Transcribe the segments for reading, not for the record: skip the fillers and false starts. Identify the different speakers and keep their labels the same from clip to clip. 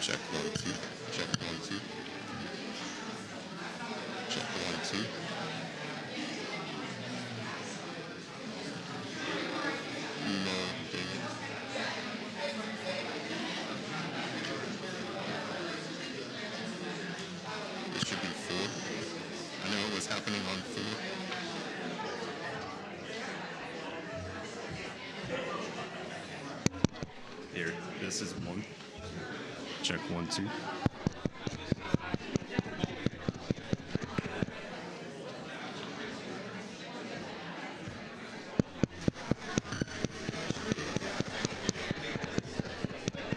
Speaker 1: Check one, two. Check one, two. Check one, two. No, dang it. It should be full. I know it was happening on full.
Speaker 2: Here, this is one. Check one, two.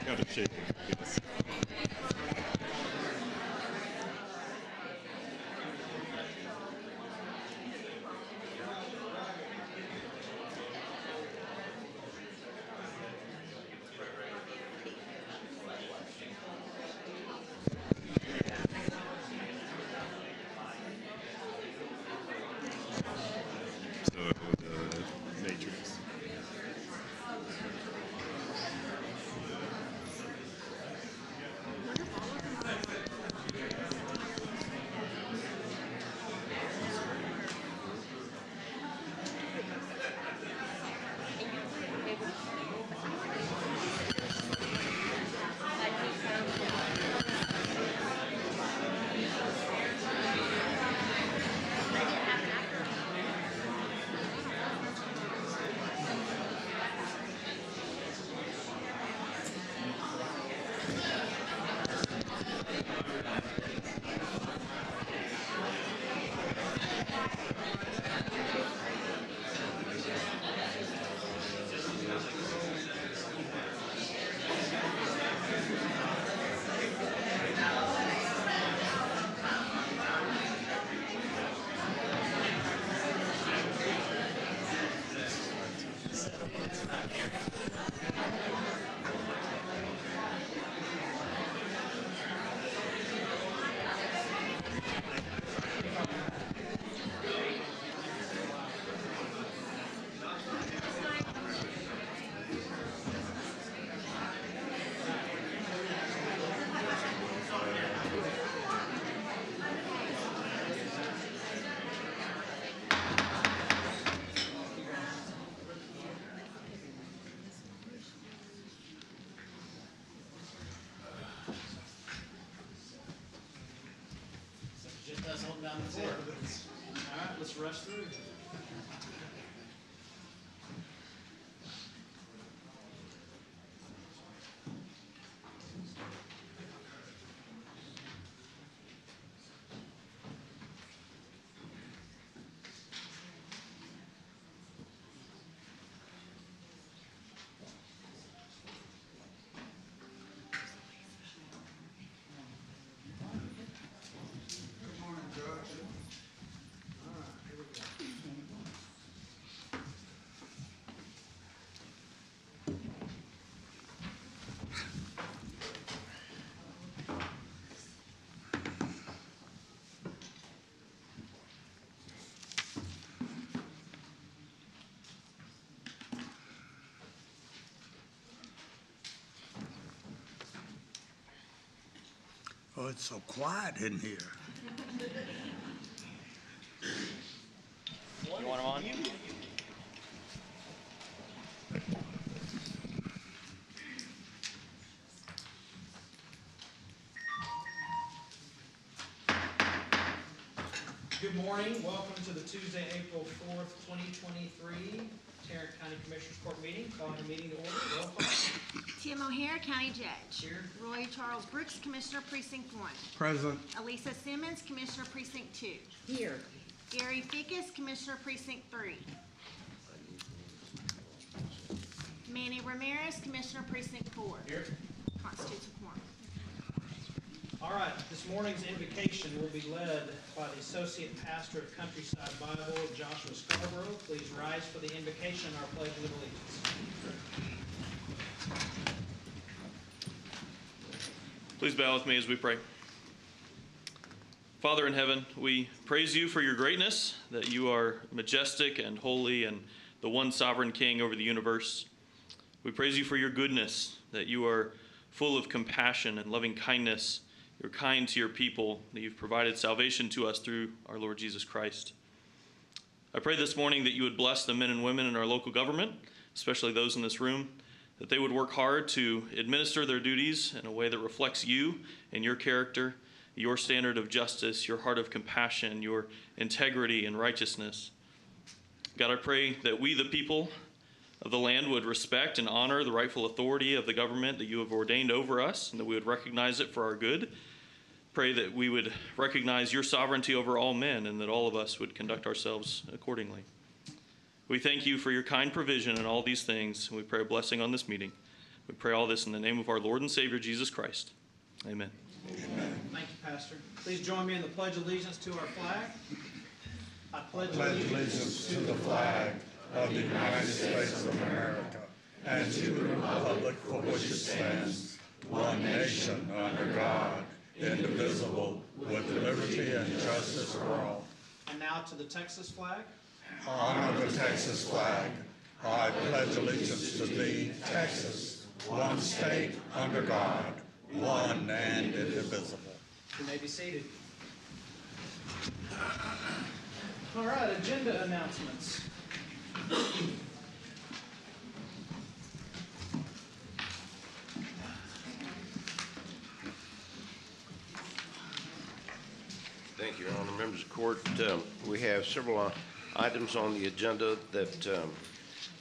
Speaker 2: Gotta shake it. Yes. So the matrix.
Speaker 3: down the floor. All right, let's rush through.
Speaker 4: Oh, it's so quiet in here.
Speaker 5: You want them on?
Speaker 3: Good morning. Welcome to the Tuesday, April 4th, 2023 Tarrant County Commissioners Court meeting. Calling the meeting to order. Roll call.
Speaker 6: Tim O'Hare, County Judge.
Speaker 3: Here.
Speaker 6: Roy Charles Brooks, Commissioner Precinct 1.
Speaker 4: Present.
Speaker 6: Elisa Simmons, Commissioner Precinct 2.
Speaker 7: Here.
Speaker 6: Gary Fickus, Commissioner Precinct 3. Manny Ramirez, Commissioner Precinct 4.
Speaker 3: Here.
Speaker 6: Constitutes a quorum.
Speaker 3: All right. This morning's invocation will be led by the Associate Pastor of Countryside Bible, Joshua Scarborough. Please rise for the invocation and our pledge of allegiance.
Speaker 5: Please bow with me as we pray. Father in heaven, we praise you for your greatness, that you are majestic and holy and the one sovereign King over the universe. We praise you for your goodness, that you are full of compassion and loving kindness. You're kind to your people, that you've provided salvation to us through our Lord Jesus Christ. I pray this morning that you would bless the men and women in our local government, especially those in this room, that they would work hard to administer their duties in a way that reflects you and your character, your standard of justice, your heart of compassion, your integrity and righteousness. God, I pray that we, the people of the land, would respect and honor the rightful authority of the government that you have ordained over us, and that we would recognize it for our good. Pray that we would recognize your sovereignty over all men, and that all of us would conduct ourselves accordingly. We thank you for your kind provision in all these things, and we pray a blessing on this meeting. We pray all this in the name of our Lord and Savior, Jesus Christ. Amen.
Speaker 3: Amen. Thank you, Pastor. Please join me in the Pledge of Allegiance to our flag. I pledge allegiance
Speaker 4: to the flag of the United States of America and to the republic for which it stands, one nation under God, indivisible, with liberty and justice for all.
Speaker 3: And now to the Texas flag.
Speaker 4: Honor the Texas flag. I pledge allegiance to thee, Texas, one state under God, one and indivisible.
Speaker 3: You may be seated. All right, agenda announcements.
Speaker 8: Thank you, Your Honor. Members of the court, we have several items on the agenda that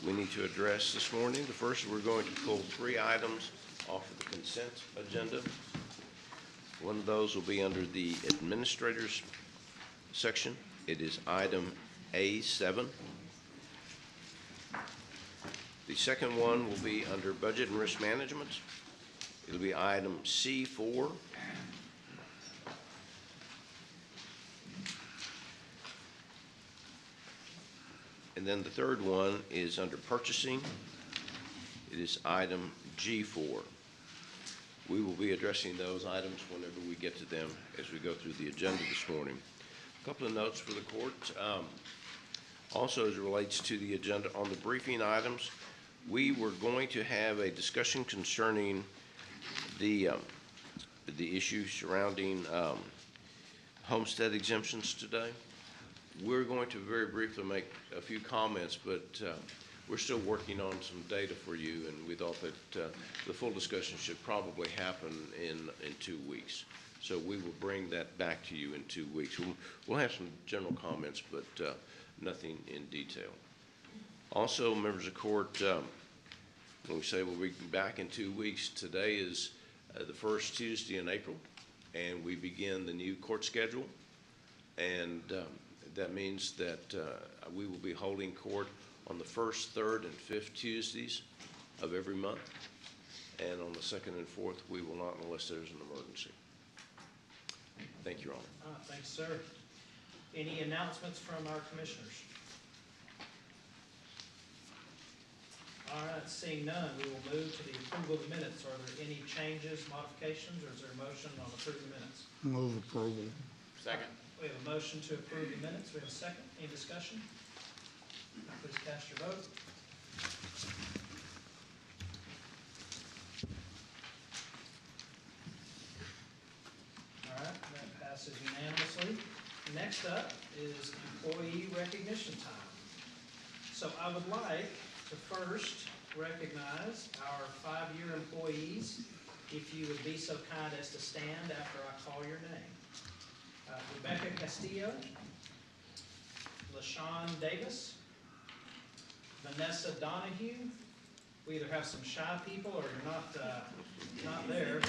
Speaker 8: we need to address this morning. The first, we're going to pull 3 items off of the consent agenda. One of those will be under the administrators section. It is item A7. The second one will be under budget and risk management. It'll be item C4. And then the third one is under purchasing. It is item G4. We will be addressing those items whenever we get to them as we go through the agenda this morning. A couple of notes for the court. Also, as it relates to the agenda on the briefing items, we were going to have a discussion concerning the issue surrounding homestead exemptions today. We're going to very briefly make a few comments, but we're still working on some data for you, and we thought that the full discussion should probably happen in 2 weeks. So we will bring that back to you in 2 weeks. We'll have some general comments, but nothing in detail. Also, members of court, when we say we'll be back in 2 weeks, today is the first Tuesday in April, and we begin the new court schedule. And that means that we will be holding court on the first, third, and fifth Tuesdays of every month. And on the second and fourth, we will not unless there's an emergency. Thank you, Your Honor.
Speaker 3: Thanks, sir. Any announcements from our commissioners? All right, seeing none, we will move to the approval of the minutes. Are there any changes, modifications, or is there a motion on approving the minutes?
Speaker 4: Move approval.
Speaker 3: Second. We have a motion to approve the minutes. We have a second. Any discussion? Please cast your vote. All right, that passes unanimously. Next up is employee recognition time. So I would like to first recognize our 5-year employees, if you would be so kind as to stand after I call your name. Rebecca Castillo, LaShawn Davis, Vanessa Donahue. We either have some shy people or you're not there.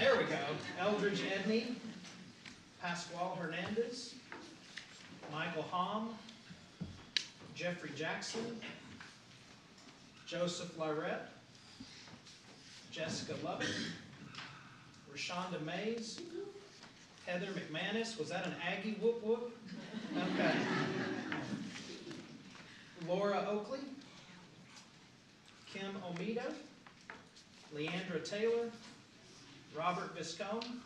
Speaker 3: There we go. Eldridge Edney, Pascual Hernandez, Michael Hom, Jeffrey Jackson, Joseph Lyrette, Jessica Lovett, Rashonda Mays, Heather McManus. Was that an Aggie whoop whoop? Okay. Laura Oakley, Kim Omido, Leandra Taylor, Robert Viscone,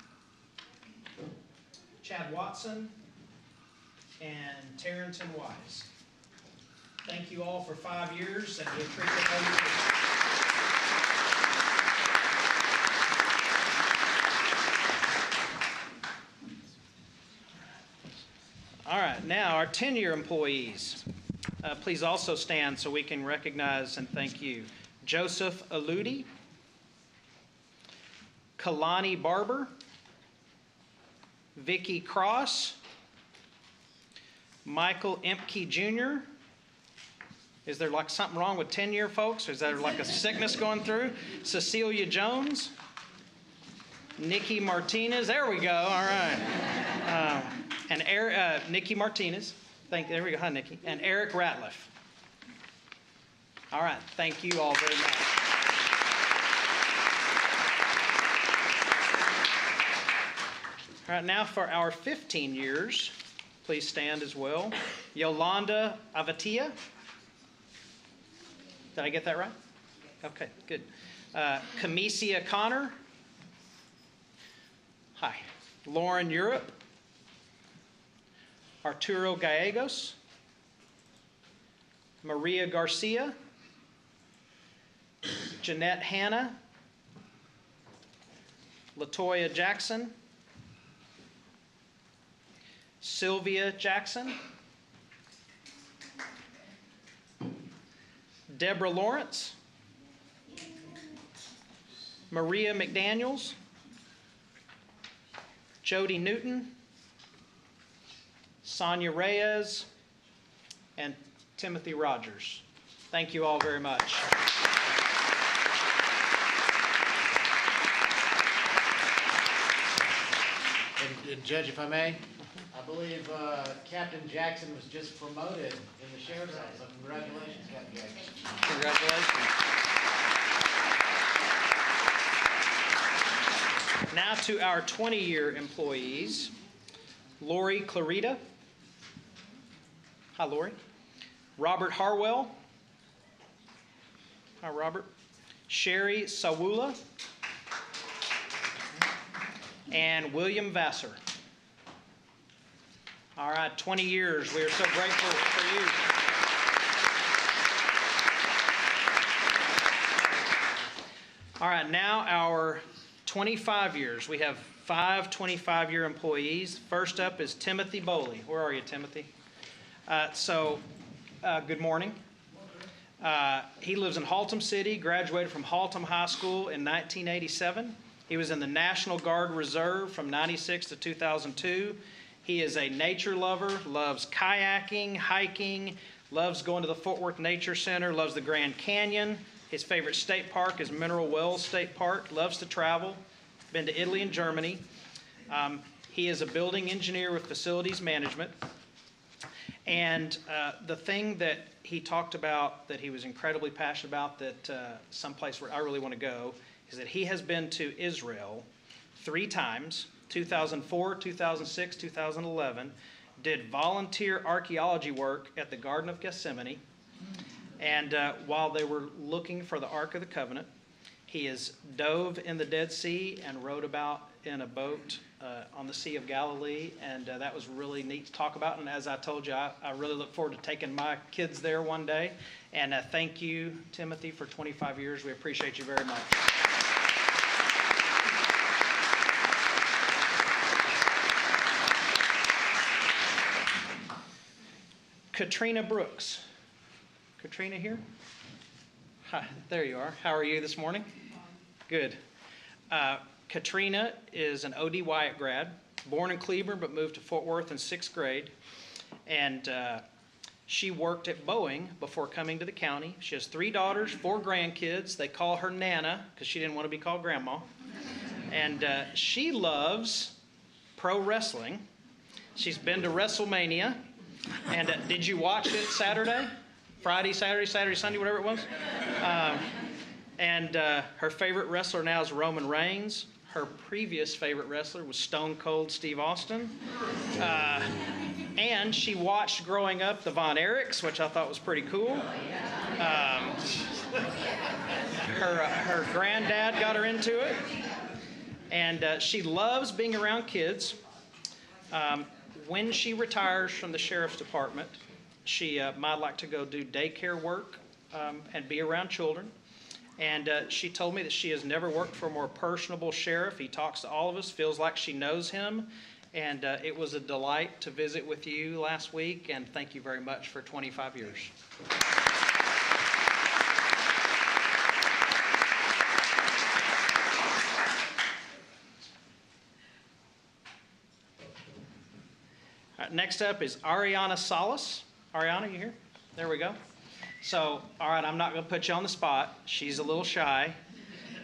Speaker 3: Chad Watson, and Tarrenton Wise. Thank you all for 5 years, and we appreciate all your service. All right, now our 10-year employees. Please also stand so we can recognize and thank you. Joseph Aludi, Kalani Barber, Vicky Cross, Michael Empke Jr. Is there like something wrong with 10-year folks? Is there like a sickness going through? Cecilia Jones, Nikki Martinez. There we go. All right. And Nikki Martinez. There we go. Hi, Nikki. And Eric Ratliff. All right. Thank you all very much. All right. Now for our 15 years, please stand as well. Yolanda Avatia. Did I get that right? Okay, good. Camicia Connor. Hi. Lauren Europe. Arturo Gallegos, Maria Garcia, Jeanette Hanna, Latoya Jackson, Sylvia Jackson, Deborah Lawrence, Maria McDaniels, Jody Newton, Sonia Reyes, and Timothy Rogers. Thank you all very much.
Speaker 7: And Judge, if I may, I believe Captain Jackson was just promoted in the sheriff's office. So congratulations, Captain Jackson.
Speaker 3: Congratulations. Now to our 20-year employees. Lori Clarita. Hi, Lori. Robert Harwell. Hi, Robert. Sherry Sawula. And William Vassar. All right, 20 years. We are so grateful for you. All right, now our 25 years. We have 5 25-year employees. First up is Timothy Boley. Where are you, Timothy? Good morning. He lives in Haltom City, graduated from Haltom High School in 1987. He was in the National Guard Reserve from 96 to 2002. He is a nature lover, loves kayaking, hiking, loves going to the Fort Worth Nature Center, loves the Grand Canyon. His favorite state park is Mineral Wells State Park, loves to travel, been to Italy and Germany. He is a building engineer with facilities management. And the thing that he talked about that he was incredibly passionate about, that someplace where I really want to go, is that he has been to Israel 3 times, 2004, 2006, 2011, did volunteer archaeology work at the Garden of Gethsemane. And while they were looking for the Ark of the Covenant, he has dove in the Dead Sea and rowed about in a boat on the Sea of Galilee, and that was really neat to talk about. And as I told you, I really look forward to taking my kids there one day. And thank you, Timothy, for 25 years. We appreciate you very much. Katrina Brooks. Katrina here? Hi, there you are. How are you this morning? Good. Katrina is an O.D. Wyatt grad, born in Cleburne but moved to Fort Worth in 6th grade. And she worked at Boeing before coming to the county. She has 3 daughters, 4 grandkids. They call her Nana because she didn't want to be called Grandma. And she loves pro wrestling. She's been to WrestleMania. And did you watch it Saturday? Friday, Saturday, Sunday, whatever it was? And her favorite wrestler now is Roman Reigns. Her previous favorite wrestler was Stone Cold Steve Austin. And she watched growing up the Von Erichs, which I thought was pretty cool. Her granddad got her into it. And she loves being around kids. When she retires from the sheriff's department, she might like to go do daycare work and be around children. And she told me that she has never worked for a more personable sheriff. He talks to all of us, feels like she knows him. And it was a delight to visit with you last week. And thank you very much for 25 years. Next up is Ariana Salas. Ariana, you here? There we go. So, all right, I'm not going to put you on the spot. She's a little shy.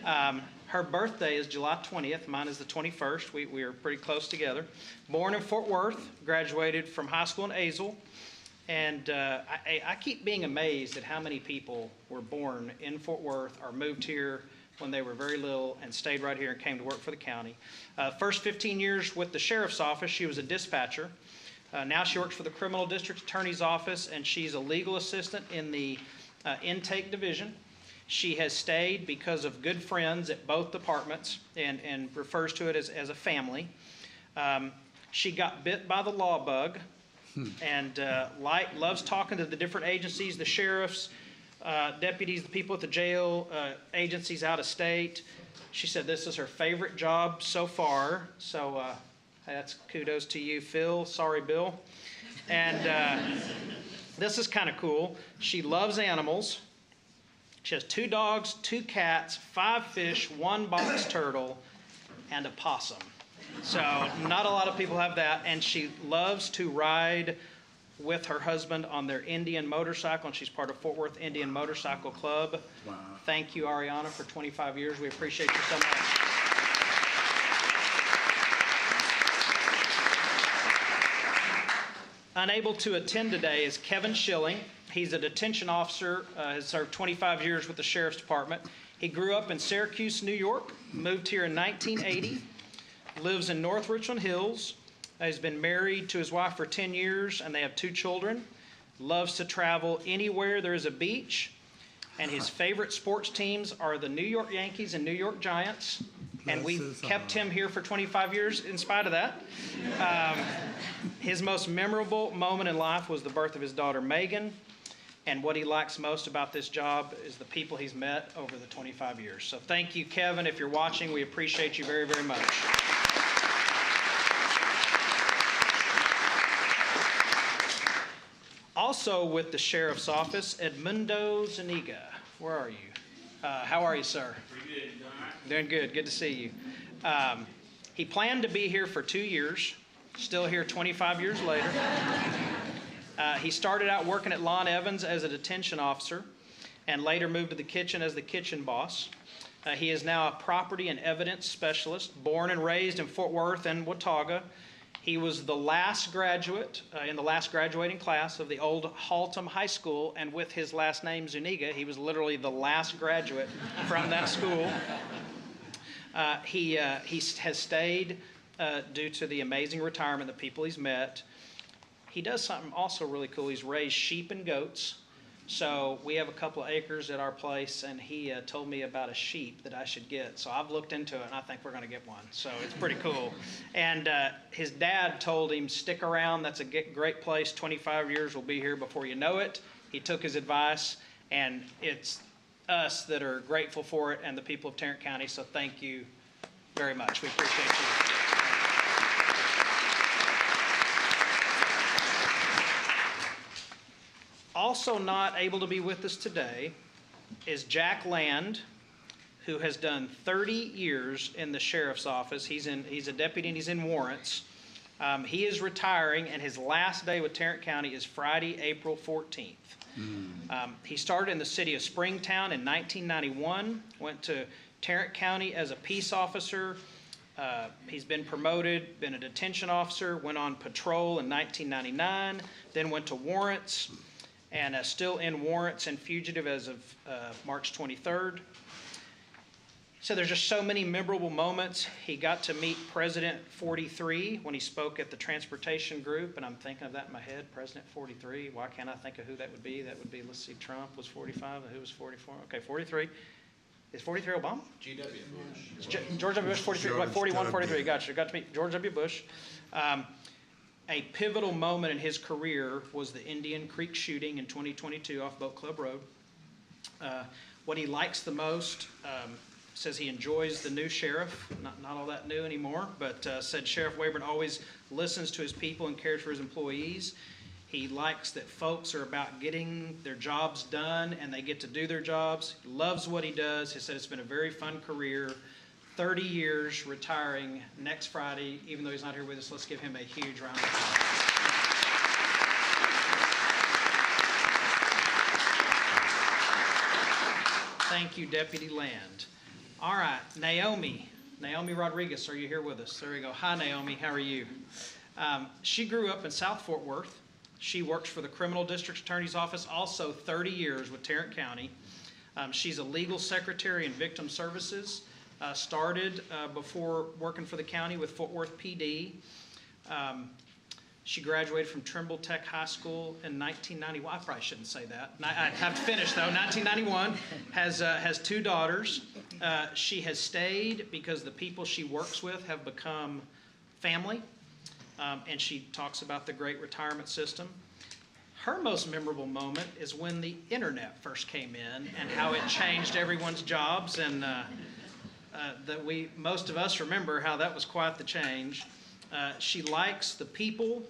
Speaker 3: Her birthday is July 20th. Mine is the 21st. We are pretty close together. Born in Fort Worth, graduated from high school in Azle. And I keep being amazed at how many people were born in Fort Worth or moved here when they were very little and stayed right here and came to work for the county. First 15 years with the sheriff's office, she was a dispatcher. Now she works for the criminal district attorney's office, and she's a legal assistant in the intake division. She has stayed because of good friends at both departments and refers to it as a family. She got bit by the law bug and loves talking to the different agencies, the sheriffs, deputies, the people at the jail, agencies out of state. She said this is her favorite job so far, so that's kudos to you, Phil. Sorry, Bill. And this is kind of cool. She loves animals. She has 2 dogs, 2 cats, 5 fish, 1 box turtle, and a possum. So not a lot of people have that. And she loves to ride with her husband on their Indian motorcycle, and she's part of Fort Worth Indian Motorcycle Club. Wow. Thank you, Ariana, for 25 years. We appreciate you so much. Unable to attend today is Kevin Schilling. He's a detention officer, has served 25 years with the Sheriff's Department. He grew up in Syracuse, New York, moved here in 1980, lives in North Richland Hills. He's been married to his wife for 10 years, and they have 2 children. Loves to travel anywhere there is a beach. And his favorite sports teams are the New York Yankees and New York Giants. And we've kept him here for 25 years in spite of that. His most memorable moment in life was the birth of his daughter, Megan. And what he likes most about this job is the people he's met over the 25 years. So thank you, Kevin. If you're watching, we appreciate you very, very much. Also with the Sheriff's Office, Edmundo Zuniga. Where are you? How are you, sir?
Speaker 5: Pretty good.
Speaker 3: Doing good. Good to see you. He planned to be here for 2 years, still here 25 years later. He started out working at Lon Evans as a detention officer and later moved to the kitchen as the kitchen boss. He is now a property and evidence specialist, born and raised in Fort Worth and Watauga. He was the last graduate in the last graduating class of the old Haltom High School, and with his last name Zuniga, he was literally the last graduate from that school. He has stayed due to the amazing retirement, the people he's met. He does something also really cool. He's raised sheep and goats. So we have a couple of acres at our place, and he told me about a sheep that I should get. So I've looked into it, and I think we're going to get one. So it's pretty cool. And his dad told him, stick around. That's a great place. 25 years will be here before you know it. He took his advice, and it's us that are grateful for it and the people of Tarrant County. So thank you very much. We appreciate you. Also not able to be with us today is Jack Land, who has done 30 years in the Sheriff's Office. He's a deputy and he's in warrants. He is retiring, and his last day with Tarrant County is Friday, April 14th. He started in the city of Springtown in 1991, went to Tarrant County as a peace officer. He's been promoted, been a detention officer, went on patrol in 1999, then went to warrants, and still in warrants and fugitive as of March 23rd. So there's just so many memorable moments. He got to meet President 43 when he spoke at the transportation group, and I'm thinking of that in my head, President 43. Why can't I think of who that would be? That would be, let's see, Trump was 45, and who was 44? Okay, 43. Is 43 Obama?
Speaker 7: G.W. Bush.
Speaker 3: George W. Bush, 43, like 41, 43, gotcha. Got to meet George W. Bush. A pivotal moment in his career was the Indian Creek shooting in 2022 off Boat Club Road. What he likes the most, says he enjoys the new sheriff, not all that new anymore, but said Sheriff Wayburn always listens to his people and cares for his employees. He likes that folks are about getting their jobs done and they get to do their jobs. He loves what he does. He said it's been a very fun career. 30 years, retiring next Friday. Even though he's not here with us, let's give him a huge round of applause. Thank you, Deputy Land. All right, Naomi Rodriguez, are you here with us? There we go. Hi, Naomi. How are you? She grew up in South Fort Worth. She works for the Criminal District Attorney's Office, also 30 years with Tarrant County. She's a legal secretary in victim services. Started before working for the county with Fort Worth PD. She graduated from Trimble Tech High School in 1991. I probably shouldn't say that. I have to finish though. 1991. Has 2 daughters. She has stayed because the people she works with have become family. And she talks about the great retirement system. Her most memorable moment is when the internet first came in and how it changed everyone's jobs, and that most of us remember how that was quite the change. She likes the people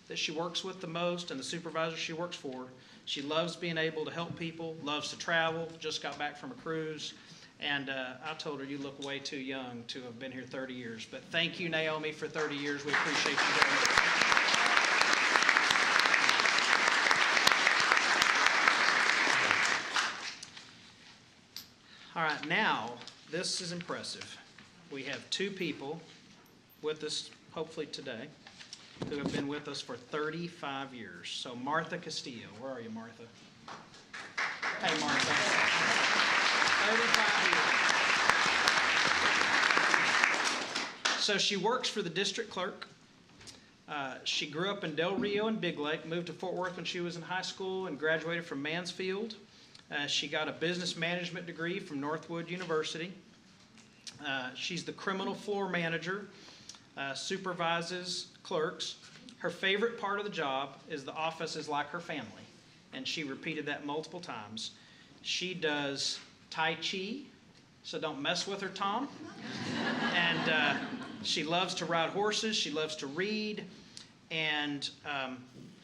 Speaker 3: that she works with the most and the supervisors she works for. She loves being able to help people, loves to travel, just got back from a cruise. And I told her, you look way too young to have been here 30 years. But thank you, Naomi, for 30 years. We appreciate you very much. All right, now, this is impressive. We have 2 people with us, hopefully today, who have been with us for 35 years. So Martha Castillo, where are you, Martha? Hey, Martha. 35 years. So she works for the district clerk. She grew up in Del Rio and Big Lake, moved to Fort Worth when she was in high school, and graduated from Mansfield. She got a business management degree from Northwood University. She's the criminal floor manager, supervises clerks. Her favorite part of the job is the office is like her family, and she repeated that multiple times. She does Tai Chi, so don't mess with her, Tom. And she loves to ride horses. She loves to read. And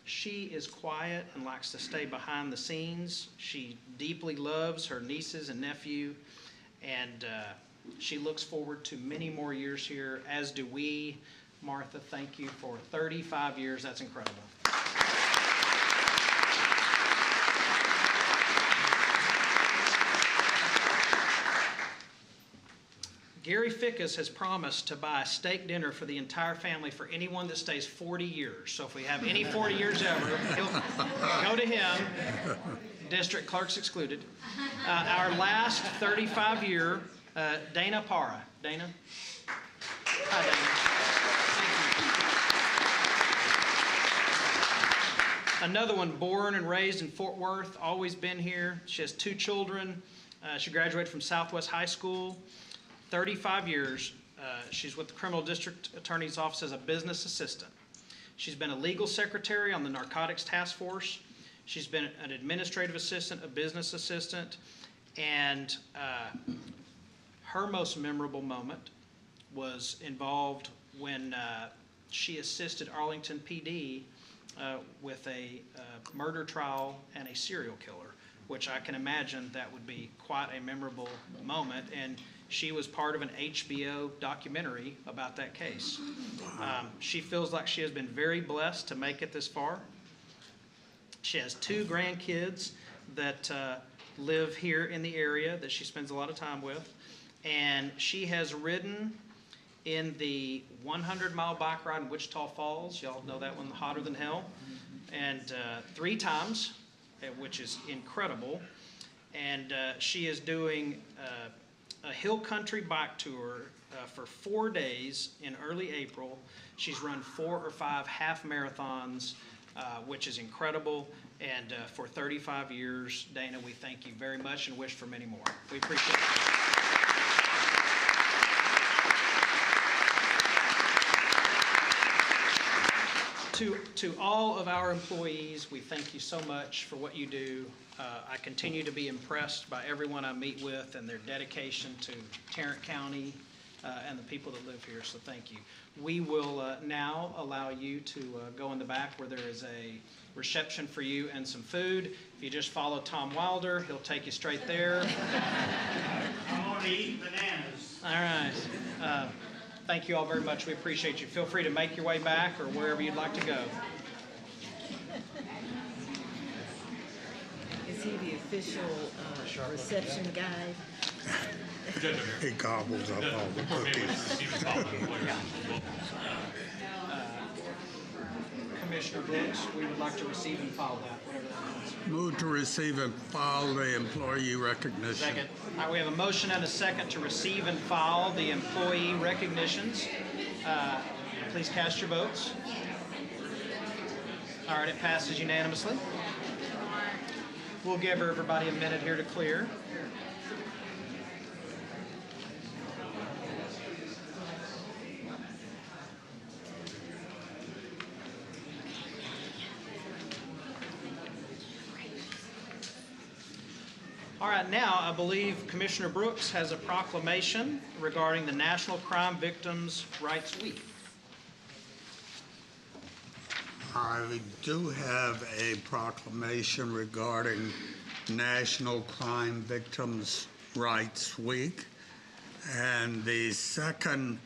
Speaker 3: She is quiet and likes to stay behind the scenes. She deeply loves her nieces and nephew, and she looks forward to many more years here, as do we. Martha, thank you for 35 years. That's incredible. Gary Fickus has promised to buy a steak dinner for the entire family for anyone that stays 40 years. So if we have any 40 years ever, he'll go to him, district clerks excluded. Our last 35-year, Dana Para. Dana? Hi, Dana. Another one, born and raised in Fort Worth, always been here. She has 2 children. She graduated from Southwest High School. 35 years. She's with the Criminal District Attorney's Office as a business assistant. She's been a legal secretary on the Narcotics Task Force. She's been an administrative assistant, a business assistant, and her most memorable moment was involved when she assisted Arlington PD with a murder trial and a serial killer, which I can imagine that would be quite a memorable moment. And she was part of an HBO documentary about that case. She feels like she has been very blessed to make it this far. She has 2 grandkids that live here in the area that she spends a lot of time with. And she has ridden in the 100-mile bike ride in Wichita Falls. Y'all know that one, hotter than hell. And 3 times, which is incredible. And she is doing a hill country bike tour for 4 days in early April. She's run 4 or 5 half marathons, which is incredible. And for 35 years, Dana, we thank you very much and wish for many more. We appreciate it. To all of our employees, we thank you so much for what you do. I continue to be impressed by everyone I meet with and their dedication to Tarrant County and the people that live here, so thank you. We will now allow you to go in the back where there is a reception for you and some food. If you just follow Tom Wilder, he'll take you straight there.
Speaker 9: I'm going to eat bananas.
Speaker 3: All right. Thank you all very much. We appreciate you. Feel free to make your way back or wherever you'd like to go.
Speaker 10: Is he the official reception guy?
Speaker 4: He gobbles up all the cookies.
Speaker 3: Commissioner Brooks, we would like to receive and file that, whatever that means.
Speaker 4: Move to receive and file the employee recognition.
Speaker 3: Second. All right, we have a motion and a second to receive and file the employee recognitions. Please cast your votes. All right, it passes unanimously. We'll give everybody a minute here to clear. All right, now I believe Commissioner Brooks has a proclamation regarding the National Crime Victims' Rights Week.
Speaker 4: I do have a proclamation regarding National Crime Victims' Rights Week, and the second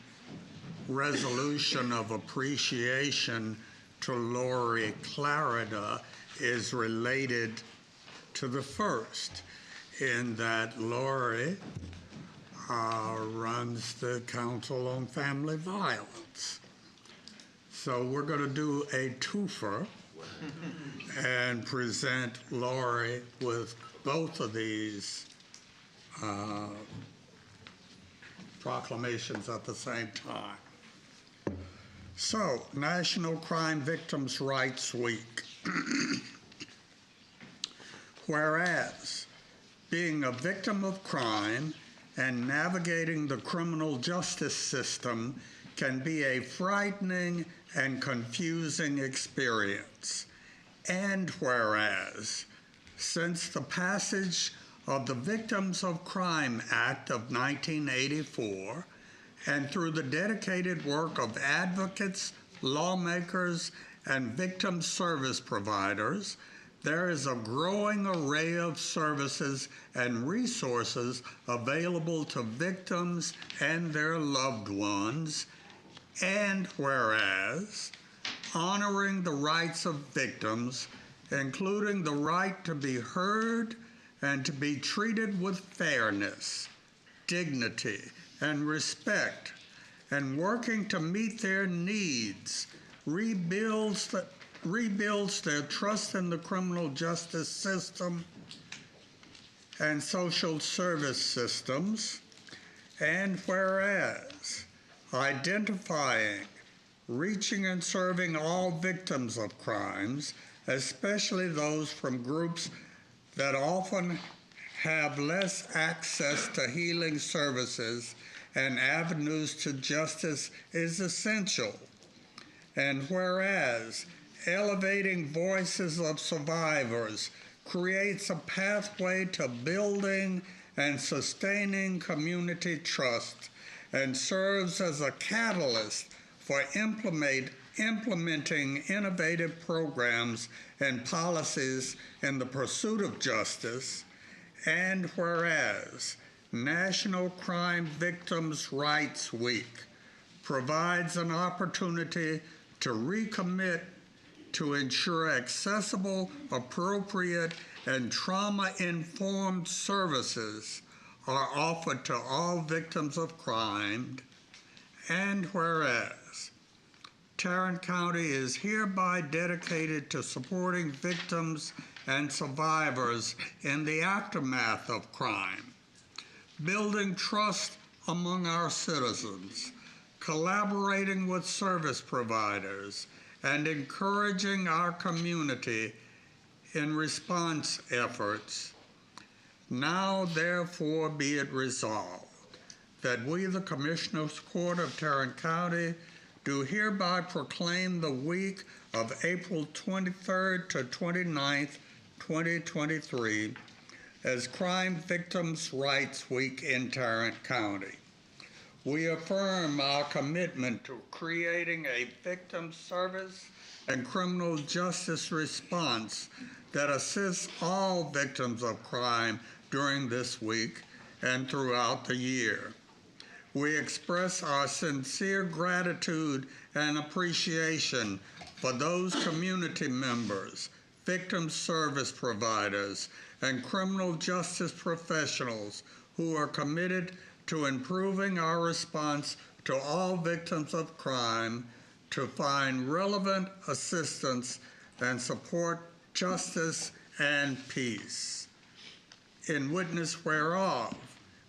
Speaker 4: resolution of appreciation to Lori Clarida is related to the first, in that Lori runs the Council on Family Violence. So we're going to do a twofer and present Lori with both of these proclamations at the same time. So, National Crime Victims' Rights Week. Whereas, being a victim of crime and navigating the criminal justice system can be a frightening and confusing experience. And whereas, since the passage of the Victims of Crime Act of 1984, and through the dedicated work of advocates, lawmakers, and victim service providers, there is a growing array of services and resources available to victims and their loved ones. And whereas honoring the rights of victims, including the right to be heard and to be treated with fairness, dignity, and respect, and working to meet their needs, rebuilds their trust in the criminal justice system and social service systems. And whereas identifying, reaching, and serving all victims of crimes, especially those from groups that often have less access to healing services and avenues to justice, is essential. And whereas elevating voices of survivors creates a pathway to building and sustaining community trust and serves as a catalyst for implementing innovative programs and policies in the pursuit of justice. And whereas National Crime Victims' Rights Week provides an opportunity to recommit to ensure accessible, appropriate, and trauma-informed services are offered to all victims of crime. And whereas Tarrant County is hereby dedicated to supporting victims and survivors in the aftermath of crime, building trust among our citizens, collaborating with service providers, and encouraging our community in response efforts. Now, therefore, be it resolved that we, the Commissioners Court of Tarrant County, do hereby proclaim the week of April 23rd to 29th, 2023 as Crime Victims' Rights Week in Tarrant County. We affirm our commitment to creating a victim service and criminal justice response that assists all victims of crime during this week and throughout the year. We express our sincere gratitude and appreciation for those community members, victim service providers, and criminal justice professionals who are committed to improving our response to all victims of crime, to find relevant assistance and support justice and peace. In witness whereof,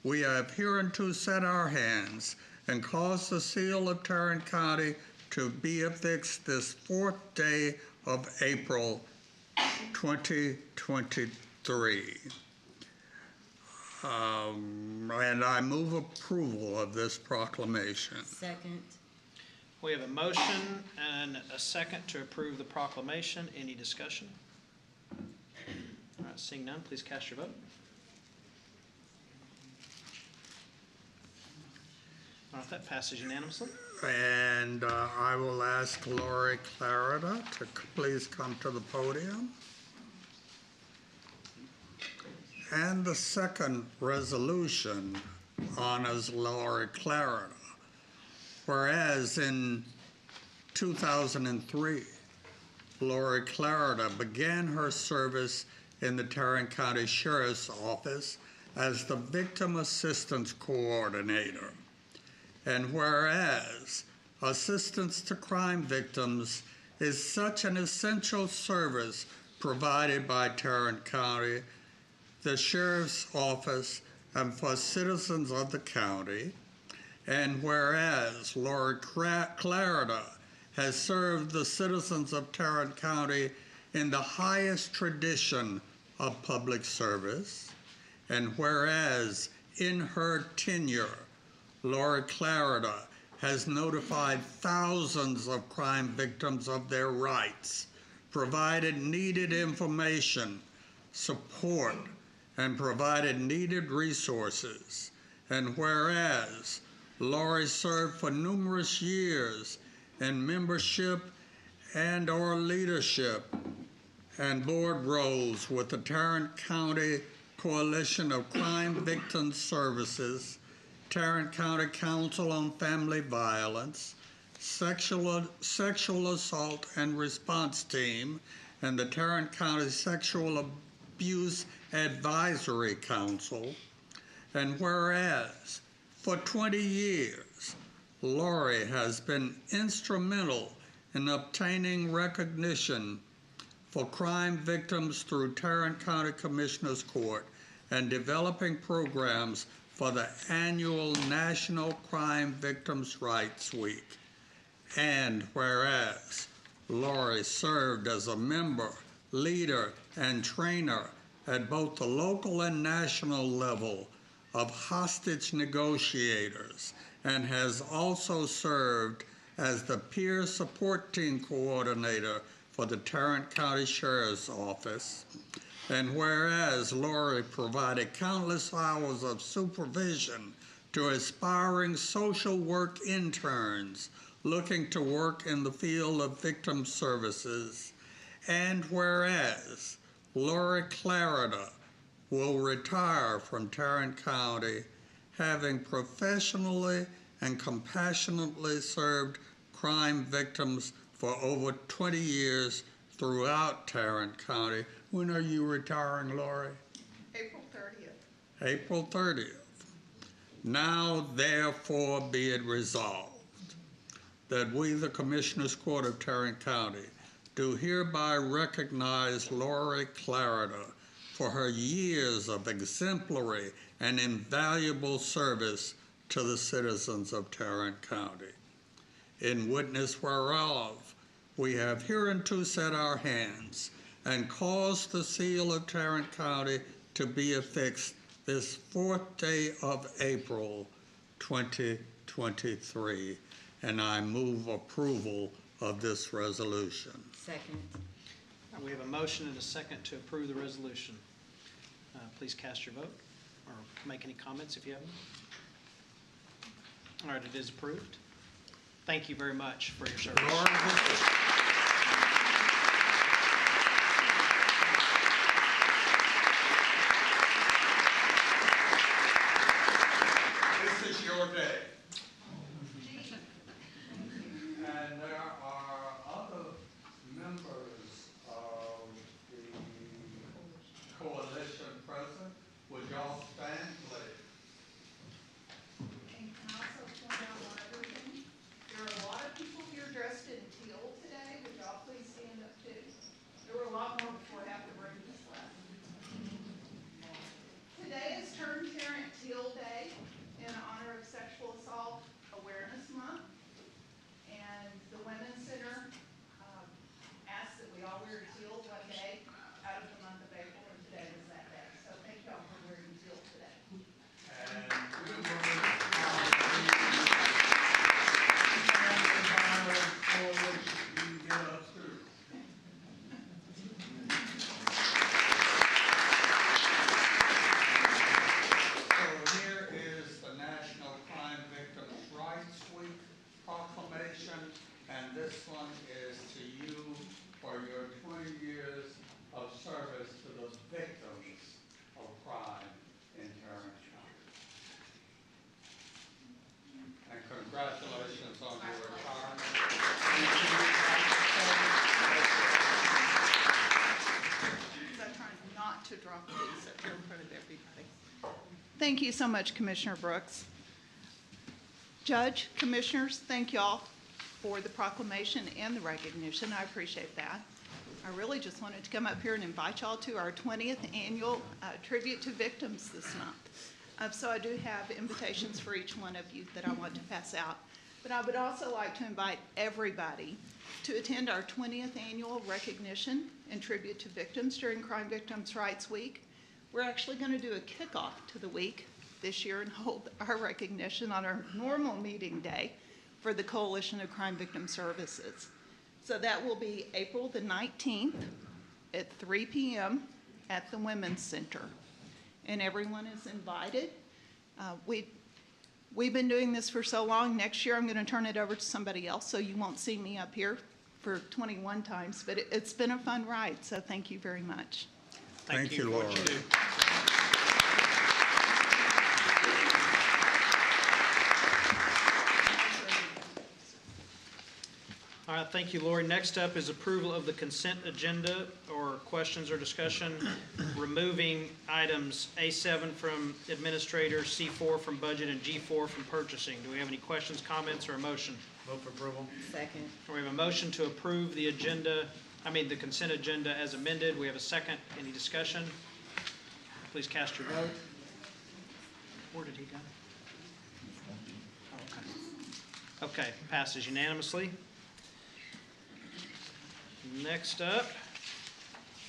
Speaker 4: we have hereunto set our hands and caused the seal of Tarrant County to be affixed this 4th day of April 2023. And I move approval of this proclamation.
Speaker 10: Second.
Speaker 3: We have a motion and a second to approve the proclamation. Any discussion? All right, seeing none, please cast your vote. All right, that passes unanimously.
Speaker 4: And I will ask Lori Clarida to please come to the podium. And the second resolution honors Lori Clarida. Whereas in 2003, Lori Clarida began her service in the Tarrant County Sheriff's Office as the Victim Assistance Coordinator. And whereas assistance to crime victims is such an essential service provided by Tarrant County, the Sheriff's Office, and for citizens of the county, and whereas Lori Clarida has served the citizens of Tarrant County in the highest tradition of public service, and whereas in her tenure, Lori Clarida has notified thousands of crime victims of their rights, provided needed information, support, and provided needed resources. And whereas Lori served for numerous years in membership and/or leadership and board roles with the Tarrant County Coalition of Crime Victim Services, Tarrant County Council on Family Violence, Sexual Assault and Response Team, and the Tarrant County Sexual Abuse Advisory Council. And whereas for 20 years, Lori has been instrumental in obtaining recognition for crime victims through Tarrant County Commissioners Court and developing programs for the annual National Crime Victims' Rights Week. And whereas Lori served as a member, leader, and trainer at both the local and national level of hostage negotiators, and has also served as the peer support team coordinator for the Tarrant County Sheriff's Office. And whereas Lori provided countless hours of supervision to aspiring social work interns looking to work in the field of victim services. And whereas Lori Clarida will retire from Tarrant County, having professionally and compassionately served crime victims for over 20 years throughout Tarrant County. When are you retiring, Lori?
Speaker 11: April 30th.
Speaker 4: April 30th. Now, therefore, be it resolved that we, the Commissioners Court of Tarrant County, do hereby recognize Lori Clarida for her years of exemplary and invaluable service to the citizens of Tarrant County. In witness whereof, we have hereunto set our hands and caused the seal of Tarrant County to be affixed this 4th day of April, 2023. And I move approval of this resolution.
Speaker 10: Second.
Speaker 3: We have a motion and a second to approve the resolution. Please cast your vote or make any comments if you have them. All right, it is approved. Thank you very much for your service.
Speaker 4: This is your day. And there are other members of the coalition present. Would y'all stand, please?
Speaker 11: And can I also point out one other thing? There are a lot of people here dressed in teal today. Would y'all please stand up too? There were a lot more before I have to bring this last. Today is Turn Tarrant Teal Day in honor of Sexual Assault Awareness Month. And the Women's Center asked that we all wear teal one day out of the month of April, and today was that day. So thank y'all for wearing teal today.
Speaker 4: And we will you get us through. So here is the National Crime Victims' Rights Week proclamation, and this one is to you for your 20 years of service to the victims of crime in Tarrant County. And congratulations on your retirement.
Speaker 11: I'm trying not to drop these up here in front of everybody. Thank you so much, Commissioner Brooks. Judge, commissioners, thank y'all for the proclamation and the recognition. I appreciate that. I really just wanted to come up here and invite y'all to our 20th annual tribute to victims this month. So I do have invitations for each one of you that I want to pass out. But I would also like to invite everybody to attend our 20th annual recognition and tribute to victims during Crime Victims' Rights Week. We're actually going to do a kickoff to the week this year and hold our recognition on our normal meeting day for the Coalition of Crime Victim Services. So that will be April the 19th at 3 p.m. at the Women's Center. And everyone is invited. We've been doing this for so long. Next year I'm going to turn it over to somebody else, so you won't see me up here for 21 times, but it's been a fun ride, so thank you very much.
Speaker 4: Thank you,
Speaker 3: for what
Speaker 4: Laura.
Speaker 3: you do. All right, thank you, Lori. Next up is approval of the consent agenda, or questions or discussion, removing items A7 from administrator, C4 from budget, and G4 from purchasing. Do we have any questions, comments, or a motion?
Speaker 7: Vote for approval.
Speaker 10: Second.
Speaker 3: We have a motion to approve the the consent agenda as amended. We have a second. Any discussion? Please cast your vote. Where did he go? Oh, okay. Okay, passes unanimously. Next up,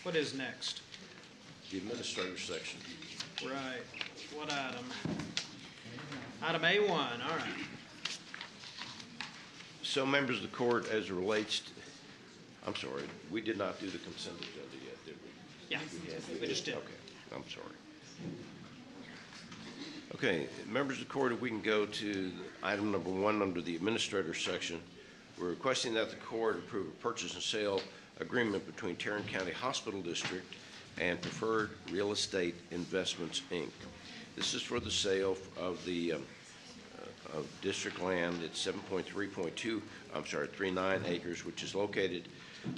Speaker 3: what is next?
Speaker 8: The administrator section.
Speaker 3: Right, what item? Item A1, all right.
Speaker 8: So members of the court, as it relates, I'm sorry, we did not do the consent agenda yet, did we?
Speaker 3: Yeah, we just did.
Speaker 8: Okay, I'm sorry. Okay, members of the court, if we can go to item number 1 under the administrator section. We're requesting that the court approve a purchase and sale agreement between Tarrant County Hospital District and Preferred Real Estate Investments, Inc. This is for the sale of the of district land. It's 39 acres, which is located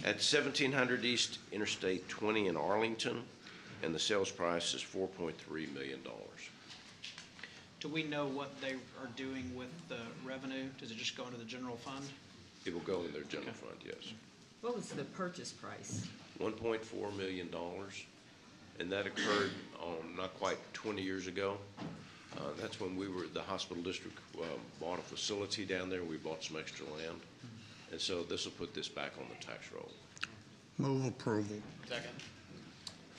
Speaker 8: at 1700 East Interstate 20 in Arlington, and the sales price is $4.3 million.
Speaker 3: Do we know what they are doing with the revenue? Does it just go into the general fund?
Speaker 8: It will go in their general fund, yes.
Speaker 10: What was the purchase price?
Speaker 8: $1.4 million, and that occurred not quite 20 years ago. That's when the hospital district bought a facility down there. We bought some extra land, and so this will put this back on the tax roll.
Speaker 4: Move approval.
Speaker 7: Second.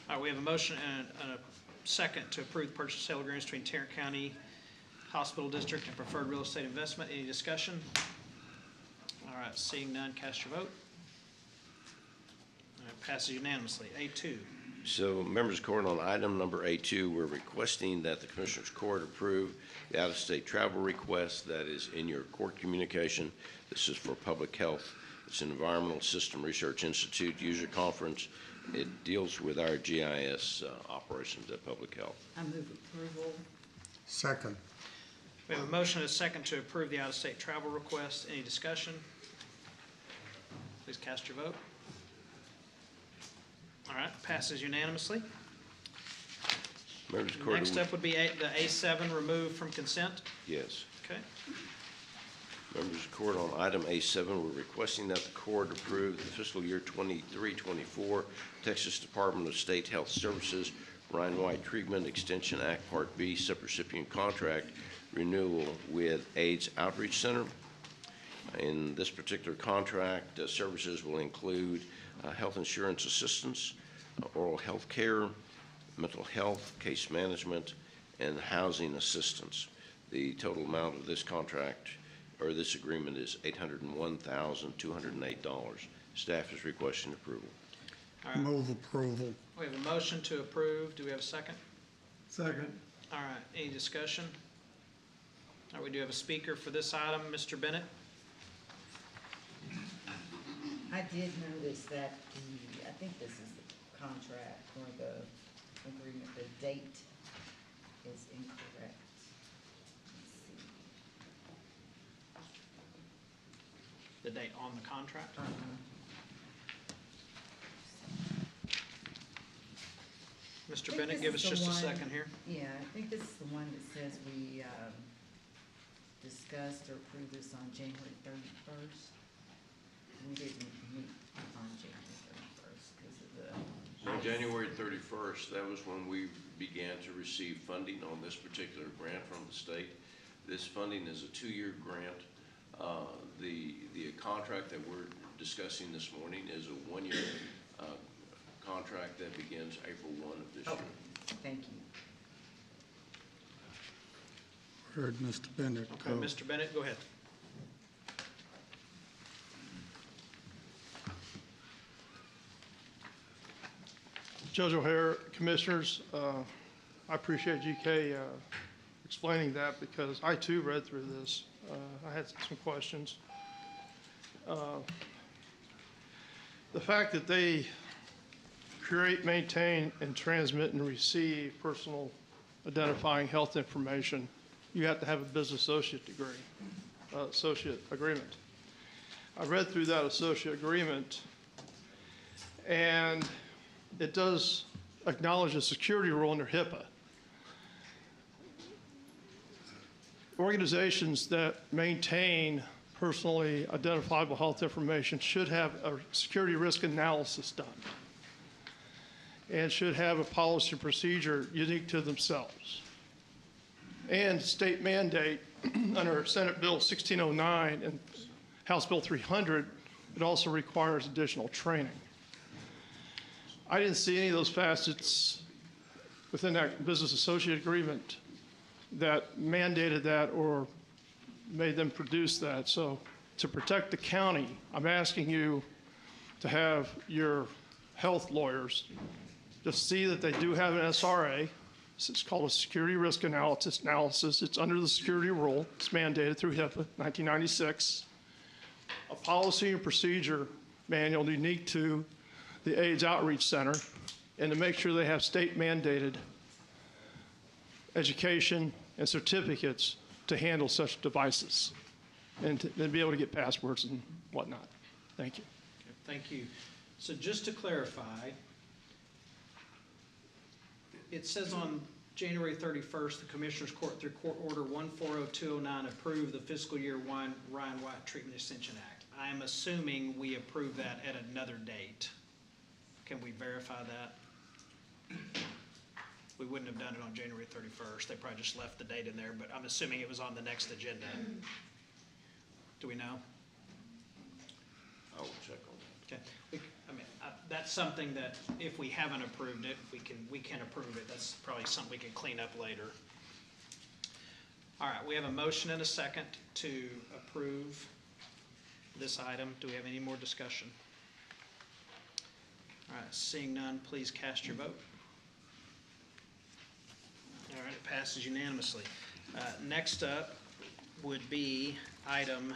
Speaker 3: All right, we have a motion and a second to approve the purchase and sale agreements between Tarrant County Hospital District and Preferred Real Estate Investment. Any discussion? All right, seeing none, cast your vote. All right, passes unanimously. A2.
Speaker 8: So, members of the court, on item number A2, we're requesting that the Commissioners Court approve the out-of-state travel request that is in your court communication. This is for public health. It's an Environmental System Research Institute user conference. It deals with our GIS operations at public health.
Speaker 10: I move approval.
Speaker 4: Second.
Speaker 3: We have a motion and a second to approve the out-of-state travel request. Any discussion? Please cast your vote. All right, passes unanimously.
Speaker 8: Members of the court,
Speaker 3: Next up would be the A7 removed from consent.
Speaker 8: yes.
Speaker 3: Okay.
Speaker 8: Members of the court, on item A7, we're requesting that the court approve the fiscal year 23-24 Texas Department of State Health Services Ryan White Treatment Extension Act Part B subrecipient contract renewal with AIDS Outreach Center. In this particular contract, services will include health insurance assistance, oral health care, mental health, case management, and housing assistance. The total amount of this contract, or this agreement, is $801,208. Staff is requesting approval.
Speaker 3: All right.
Speaker 4: Move approval.
Speaker 3: We have a motion to approve. Do we have a second?
Speaker 4: Second.
Speaker 3: All right, any discussion? All right, we do have a speaker for this item, Mr. Bennett.
Speaker 10: I did notice that I think this is the contract or the agreement, the date is incorrect. Let's see.
Speaker 3: The date on the contract? Mr.
Speaker 10: think
Speaker 3: Bennett,
Speaker 10: this
Speaker 3: give
Speaker 10: is
Speaker 3: us
Speaker 10: the
Speaker 3: just a
Speaker 10: one-
Speaker 3: second here.
Speaker 10: Yeah, I think this is the one that says we discussed or approved this on January 31st. We didn't meet on January 31st because of the.
Speaker 8: On January 31st, that was when we began to receive funding on this particular grant from the state. This funding is a 2-year grant. The contract that we're discussing this morning is a 1-year contract that begins April 1 of this year.
Speaker 10: Thank you.
Speaker 4: Heard Mr. Bennett
Speaker 3: Okay,
Speaker 4: go.
Speaker 3: Mr. Bennett, go ahead.
Speaker 12: Judge O'Hare, Commissioners, I appreciate GK explaining that because I too read through this. I had some questions. the fact that they create, maintain, and transmit and receive personal identifying health information, you have to have a business associate degree, associate agreement. I read through that associate agreement, and it does acknowledge a security rule under HIPAA. Organizations that maintain personally identifiable health information should have a security risk analysis done and should have a policy and procedure unique to themselves. And state mandate under Senate Bill 1609 and House Bill 300, it also requires additional training. I didn't see any of those facets within that business associate agreement that mandated that or made them produce that. So to protect the county, I'm asking you to have your health lawyers just see that they do have an SRA. It's called a security risk analysis. It's under the security rule. It's mandated through HIPAA, 1996. A policy and procedure manual unique to the AIDS Outreach Center, and to make sure they have state mandated education and certificates to handle such devices and to be able to get passwords and whatnot. Thank you.
Speaker 3: Okay, thank you. So just to clarify, it says on January 31st, the Commissioners Court through Court Order 140209 approved the fiscal year Ryan White Treatment Extension Act. I am assuming we approved that at another date. Can we verify that? We wouldn't have done it on January 31st. They probably just left the date in there, but I'm assuming it was on the next agenda. Do we know?
Speaker 8: I will check on that.
Speaker 3: Okay. That's something that if we haven't approved it, we can approve it. That's probably something we can clean up later. All right, we have a motion and a second to approve this item. Do we have any more discussion? All right, seeing none, please cast your vote. All right, it passes unanimously. Next up would be item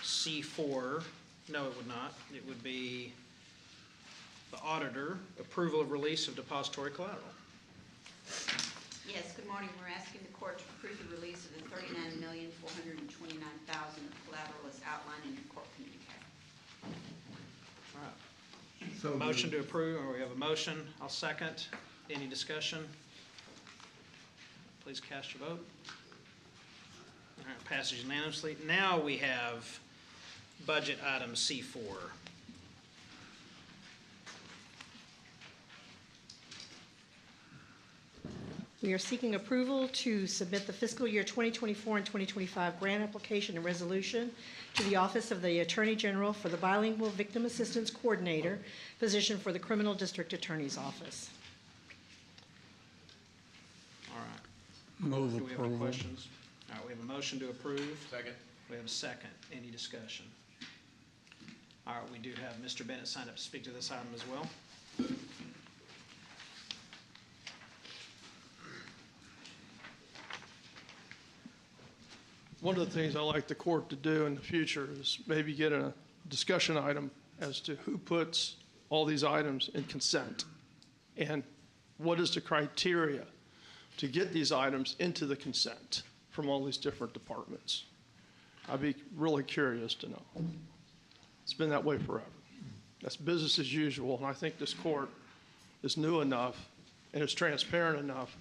Speaker 3: C4. No, it would not. It would be the auditor, approval of release of depository collateral.
Speaker 13: Yes, good morning. We're asking the court to approve the release of the $39,429,000 of collateral as outlined in the court communique.
Speaker 3: All right. So motion to approve, or we have a motion. I'll second. Any discussion? Please cast your vote. All right, passes unanimously. Now we have budget item C4.
Speaker 14: We are seeking approval to submit the fiscal year 2024 and 2025 grant application and resolution to the Office of the Attorney General for the Bilingual Victim Assistance Coordinator position for the Criminal District Attorney's Office.
Speaker 3: All right.
Speaker 4: Move
Speaker 3: Do we have any
Speaker 4: approval.
Speaker 3: questions? All right, we have a motion to approve.
Speaker 8: Second.
Speaker 3: We have a second. Any discussion? All right, we do have Mr. Bennett signed up to speak to this item as well.
Speaker 12: One of the things I like the court to do in the future is maybe get a discussion item as to who puts all these items in consent and what is the criteria to get these items into the consent from all these different departments. I'd be really curious to know. It's been that way forever. That's business as usual, and I think this court is new enough and is transparent enough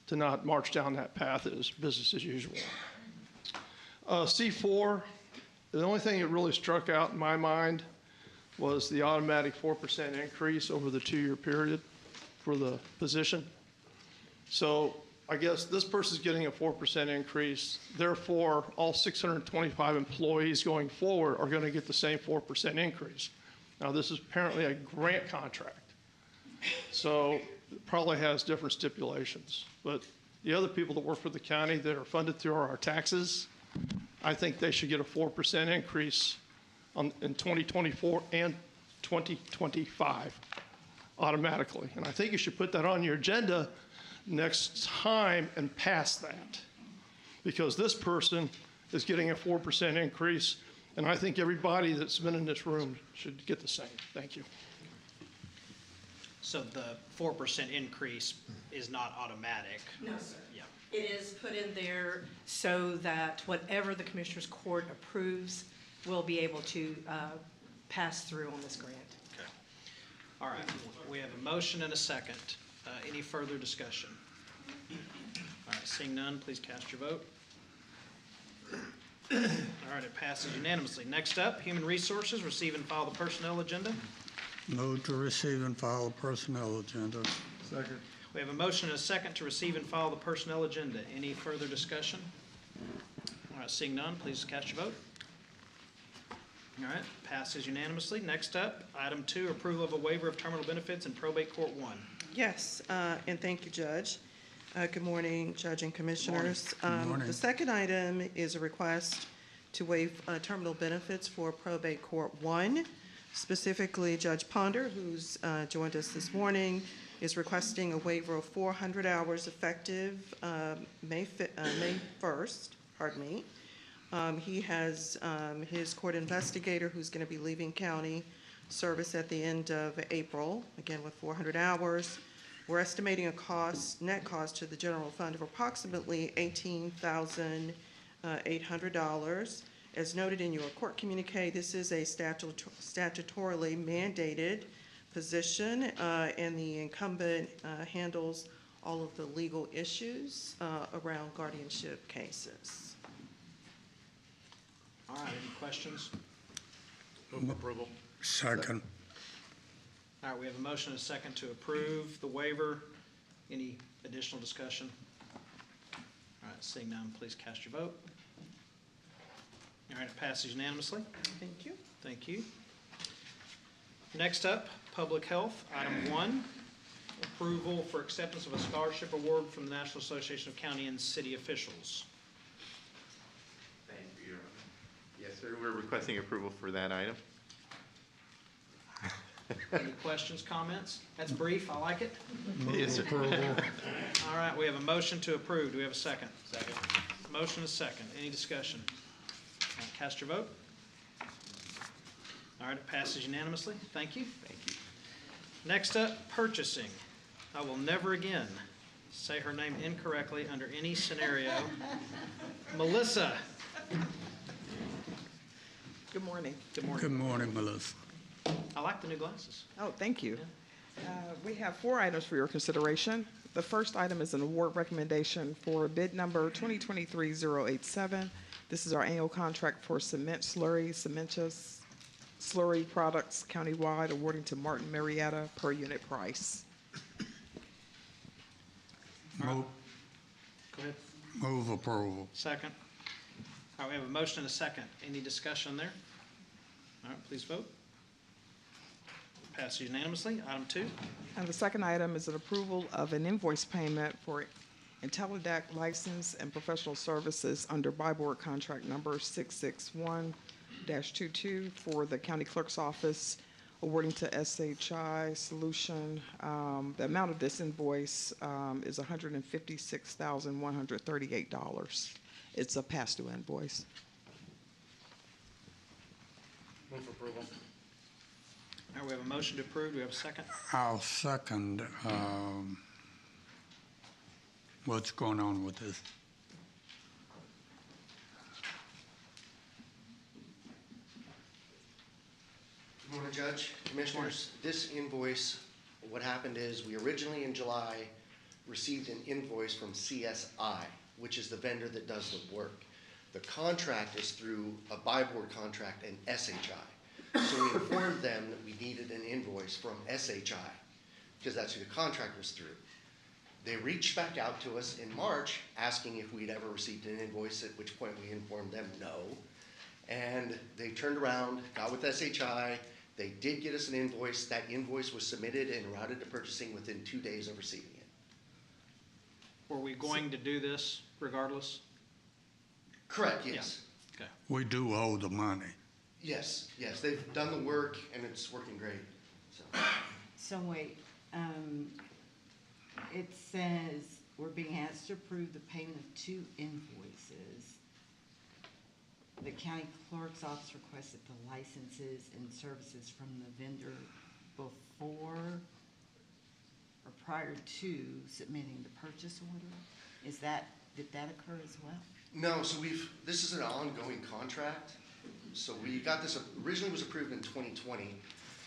Speaker 12: to not march down that path as business as usual. C4, the only thing that really struck out in my mind was the automatic 4% increase over the 2-year period for the position. So I guess this person's getting a 4% increase. Therefore, all 625 employees going forward are going to get the same 4% increase. Now, this is apparently a grant contract, so it probably has different stipulations. But the other people that work for the county that are funded through our taxes, I think they should get a 4% increase in 2024 and 2025 automatically. And I think you should put that on your agenda next time and pass that. Because this person is getting a 4% increase And I think everybody that's been in this room should get the same. Thank you.
Speaker 3: So the 4% increase is not automatic?
Speaker 14: No, sir.
Speaker 3: Yeah.
Speaker 14: It is put in there so that whatever the Commissioners Court approves will be able to pass through on this grant.
Speaker 3: Okay. All right, we have a motion and a second. Any further discussion? All right, seeing none, please cast your vote. All right, it passes unanimously. Next up, Human Resources, receive and file the personnel agenda.
Speaker 4: Move to receive and file the personnel agenda. Second.
Speaker 3: We have a motion and a second to receive and file the personnel agenda. Any further discussion? All right, seeing none, please cast your vote. All right, passes unanimously. Next up, item 2, approval of a waiver of terminal benefits in probate court 1.
Speaker 15: Yes, and thank you, Judge. Good morning, Judge and Commissioners.
Speaker 4: Good morning.
Speaker 15: The second item is a request to waive terminal benefits for probate court 1. Specifically, Judge Ponder, who's joined us this morning, is requesting a waiver of 400 hours effective May 1st, pardon me. He has his court investigator who's going to be leaving county service at the end of April, again with 400 hours. We're estimating a net cost to the general fund of approximately $18,800. As noted in your court communique, this is a statutorily mandated position, and the incumbent handles all of the legal issues around guardianship cases.
Speaker 3: All right, any questions?
Speaker 4: Move approval. Second.
Speaker 3: All right, we have a motion and a second to approve the waiver. Any additional discussion? All right, seeing none, please cast your vote. All right, it passes unanimously.
Speaker 15: Thank you.
Speaker 3: Thank you. Next up, Public Health, item 1, approval for acceptance of a scholarship award from the National Association of County and City Officials.
Speaker 1: Thank you, Your Honor. Yes, sir, we're requesting approval for that item.
Speaker 3: Any questions, comments? That's brief, I like it.
Speaker 1: Yes, sir.
Speaker 3: All right, we have a motion to approve. Do we have a second? Second. Motion is second. Any discussion? All right, cast your vote. All right, it passes unanimously. Thank you.
Speaker 1: Thank you.
Speaker 3: Next up, purchasing. I will never again say her name incorrectly under any scenario. Melissa.
Speaker 16: Good morning.
Speaker 3: Good morning.
Speaker 4: Good morning, Melissa.
Speaker 3: I like the new glasses.
Speaker 16: Oh, thank you. We have 4 items for your consideration. The first item is an award recommendation for bid number 2023-087. This is our annual contract for cement slurry, cementous slurry products countywide, awarding to Martin Marietta per unit price.
Speaker 4: Move.
Speaker 3: Go ahead.
Speaker 4: Move approval.
Speaker 3: Second. All right, we have a motion and a second. Any discussion there? All right, please vote. Passes unanimously. Item 2.
Speaker 16: And the second item is an approval of an invoice payment for IntelliDAC license and professional services under buy board contract number 661-22 for the county clerk's office, awarding to SHI Solution. The amount of this invoice is $156,138. It's a pass-through invoice.
Speaker 7: Move for approval.
Speaker 3: All right, we have a motion to approve. Do we have a second?
Speaker 4: I'll second. What's going on with this?
Speaker 17: Good morning, Judge, Commissioners. This invoice, what happened is we originally in July received an invoice from CSI, which is the vendor that does the work. The contract is through a buy board contract and SHI. So we informed them that we needed an invoice from SHI because that's who the contract was through. They reached back out to us in March asking if we'd ever received an invoice, at which point we informed them no. And they turned around, got with SHI. They did get us an invoice. That invoice was submitted and routed to purchasing within 2 days of receiving it.
Speaker 3: Were we going to do this regardless?
Speaker 17: Correct, yes.
Speaker 3: Yeah. Okay.
Speaker 4: We do owe the money.
Speaker 17: Yes, yes, they've done the work and it's working great, so.
Speaker 10: So wait, it says we're being asked to approve the payment of 2 invoices. the county clerk's office requested the licenses and services from the vendor before or prior to submitting the purchase order. Did that occur as well?
Speaker 17: No, so this is an ongoing contract. So we got this, originally was approved in 2020.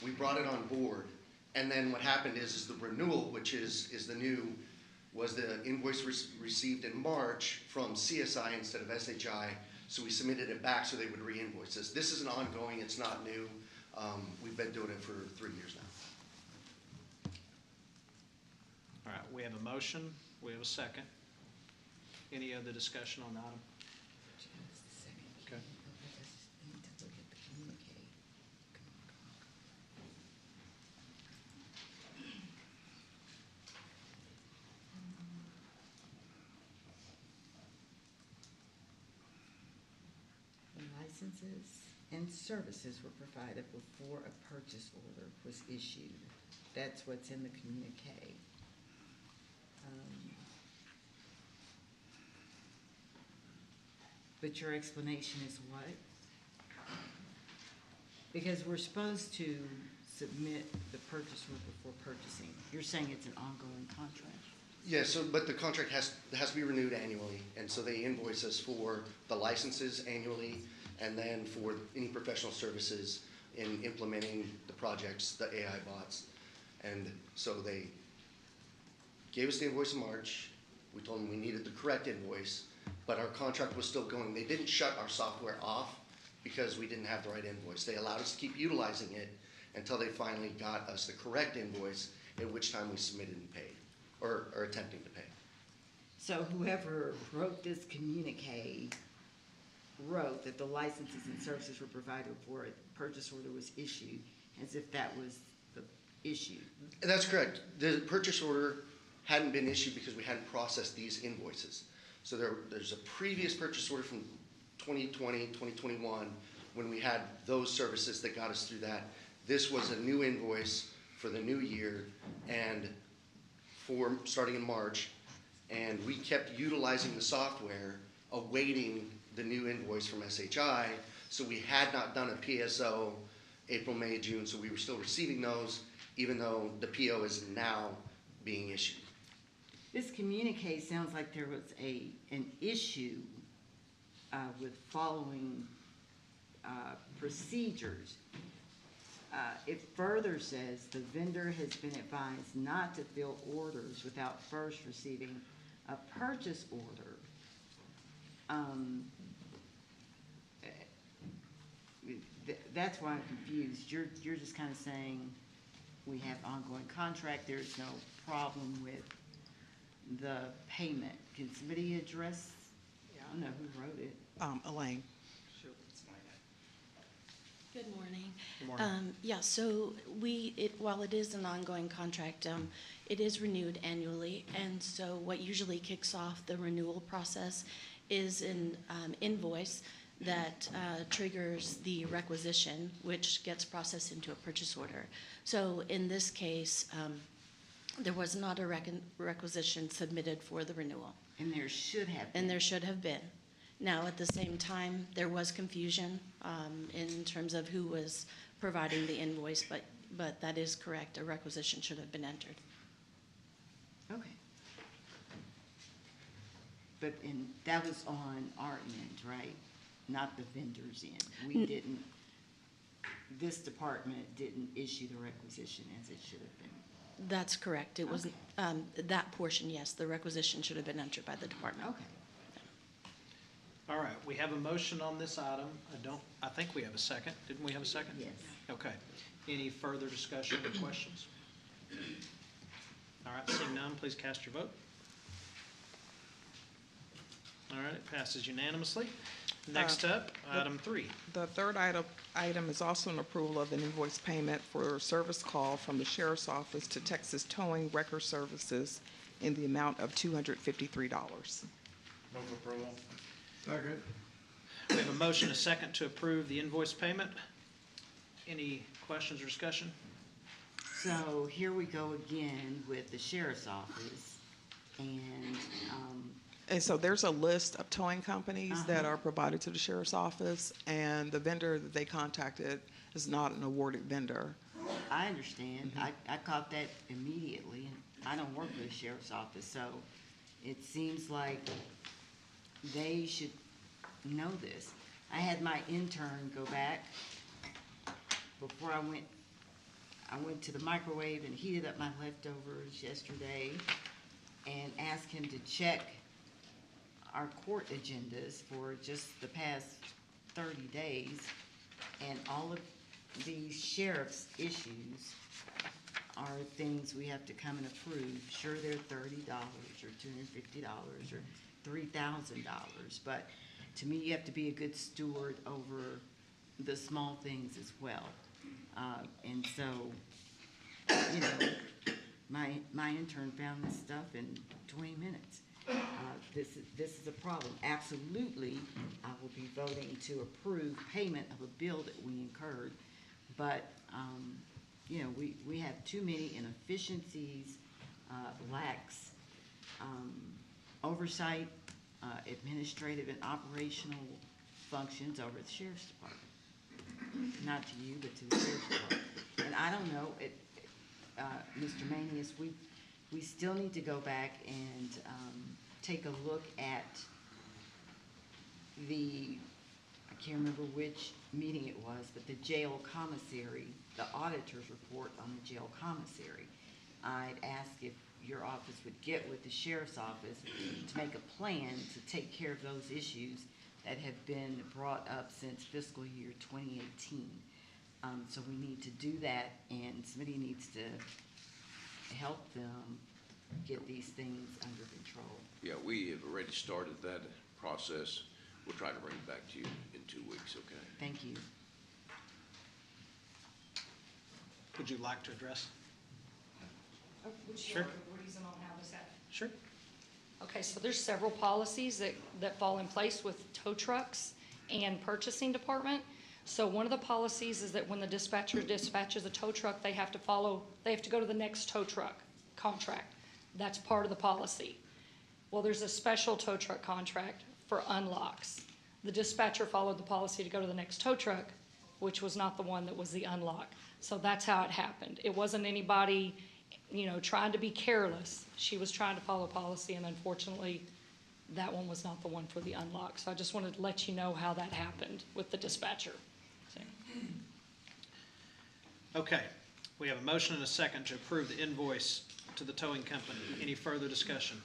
Speaker 17: We brought it on board. And then what happened is the renewal, which is the new, was the invoice received in March from CSI instead of SHI. So we submitted it back so they would re-invoice us. This is an ongoing, it's not new. We've been doing it for 3 years now.
Speaker 3: All right, we have a motion, we have a second. Any other discussion on the item? Okay.
Speaker 10: The licenses and services were provided before a purchase order was issued. That's what's in the communique. But your explanation is what? Because we're supposed to submit the purchase order before purchasing. You're saying it's an ongoing contract?
Speaker 17: Yeah, so, but the contract has to be renewed annually, and so they invoice us for the licenses annually, and then for any professional services in implementing the projects, the AI bots. And so they gave us the invoice in March. We told them we needed the correct invoice, but our contract was still going. They didn't shut our software off because we didn't have the right invoice. They allowed us to keep utilizing it until they finally got us the correct invoice, at which time we submitted and paid, or attempting to pay.
Speaker 10: So whoever wrote this communique wrote that the licenses and services were provided before a purchase order was issued, as if that was the issue.
Speaker 17: That's correct. The purchase order hadn't been issued because we hadn't processed these invoices. So there's a previous purchase order from 2020, 2021, when we had those services that got us through that. This was a new invoice for the new year and for starting in March, and we kept utilizing the software, awaiting the new invoice from SHI. So we had not done a PSO April, May, June, so we were still receiving those, even though the PO is now being issued.
Speaker 10: This communique sounds like there was an issue with following procedures. It further says the vendor has been advised not to fill orders without first receiving a purchase order. That's why I'm confused. You're just kind of saying we have ongoing contract, there's no problem with the payment. Can somebody address, I don't know who wrote it.
Speaker 16: Elaine.
Speaker 18: Good morning.
Speaker 3: Good morning.
Speaker 18: Yeah, so while it is an ongoing contract, it is renewed annually, and so what usually kicks off the renewal process is an invoice that triggers the requisition, which gets processed into a purchase order. So in this case, there was not a requisition submitted for the renewal.
Speaker 10: And there should have been.
Speaker 18: And there should have been. Now, at the same time, there was confusion in terms of who was providing the invoice, but that is correct. A requisition should have been entered.
Speaker 10: Okay. But that was on our end, right? Not the vendor's end. We didn't, this department didn't issue the requisition as it should have been.
Speaker 18: That's correct. It was that portion, yes. The requisition should have been entered by the department.
Speaker 10: Okay.
Speaker 3: All right, we have a motion on this item. I think we have a second. Didn't we have a second?
Speaker 10: Yes.
Speaker 3: Okay. Any further discussion or questions? All right, seeing none, please cast your vote. All right, it passes unanimously. Next up, item 3.
Speaker 16: The third item is also an approval of an invoice payment for a service call from the Sheriff's Office to Texas Towing Record Services in the amount of $253.
Speaker 9: Move approval.
Speaker 4: Second.
Speaker 3: We have a motion, a second, to approve the invoice payment. Any questions or discussion?
Speaker 10: So here we go again with the sheriff's office. And
Speaker 16: And so there's a list of towing companies that are provided to the sheriff's office, and the vendor that they contacted is not an awarded vendor.
Speaker 10: I understand. I caught that immediately, and I don't work for the sheriff's office, so it seems like they should know this. I had my intern go back before I went to the microwave and heated up my leftovers yesterday and asked him to check our court agendas for just the past 30 days, and all of these sheriff's issues are things we have to come and approve. Sure, they're $30 or $250 or $3,000, but to me, you have to be a good steward over the small things as well. And so, you know, my intern found this stuff in 20 minutes. This is a problem. Absolutely, I will be voting to approve payment of a bill that we incurred, but, you know, we have too many inefficiencies, lax oversight, administrative and operational functions over at the Sheriff's Department. Not to you, but to the Sheriff's Department. And I don't know, Mr. Manius, we still need to go back and take a look at I can't remember which meeting it was, but the jail commissary, the auditor's report on the jail commissary. I'd ask if your office would get with the sheriff's office to make a plan to take care of those issues that have been brought up since fiscal year 2018. So we need to do that, and somebody needs to help them get these things under control.
Speaker 8: Yeah, we have already started that process. We'll try to bring it back to you in 2 weeks, okay?
Speaker 10: Thank you.
Speaker 3: Would you like to address?
Speaker 19: Sure. The reason on how this happened.
Speaker 3: Sure.
Speaker 19: Okay, so there's several policies that fall in place with tow trucks and purchasing department. So one of the policies is that when the dispatcher dispatches a tow truck, they have to go to the next tow truck contract. That's part of the policy. Well, there's a special tow truck contract for unlocks. The dispatcher followed the policy to go to the next tow truck, which was not the one that was the unlock. So that's how it happened. It wasn't anybody, you know, trying to be careless. She was trying to follow policy, and unfortunately, that one was not the one for the unlock. So I just wanted to let you know how that happened with the dispatcher. So.
Speaker 3: Okay, we have a motion and a second to approve the invoice to the towing company. Any further discussion?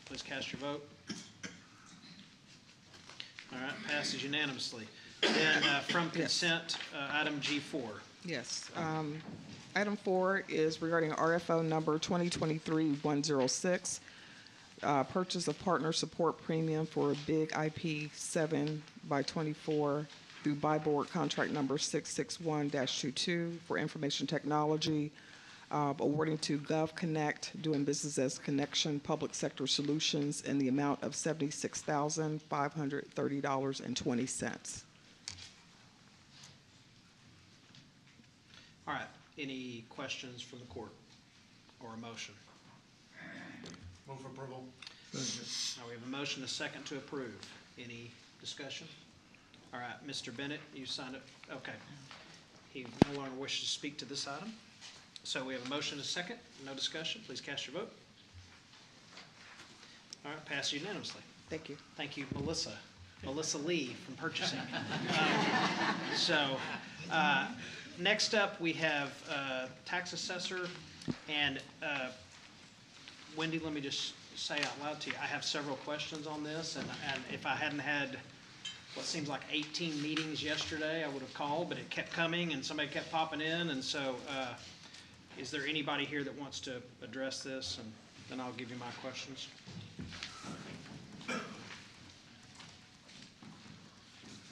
Speaker 3: Please cast your vote. All right, passes unanimously. Then from consent, item G4.
Speaker 16: Yes. Item 4 is regarding RFO number 2023-106, purchase of partner support premium for a big IP 7x24 through buy board contract number 661-22 for information technology, awarding to GovConnect, doing business as Connection Public Sector Solutions, in the amount of $76,530.20.
Speaker 3: All right, any questions from the court or a motion?
Speaker 9: Move for approval.
Speaker 3: Now we have a motion and a second to approve. Any discussion? All right, Mr. Bennett, you signed it. Okay. He no longer wishes to speak to this item. So we have a motion and a second. No discussion. Please cast your vote. All right, pass unanimously.
Speaker 16: Thank you.
Speaker 3: Thank you, Melissa. Melissa Lee from purchasing. Next up, we have tax assessor. And Wendy, let me just say out loud to you, I have several questions on this. And if I hadn't had what seems like 18 meetings yesterday, I would have called, but it kept coming and somebody kept popping in. And so is there anybody here that wants to address this? And then I'll give you my questions.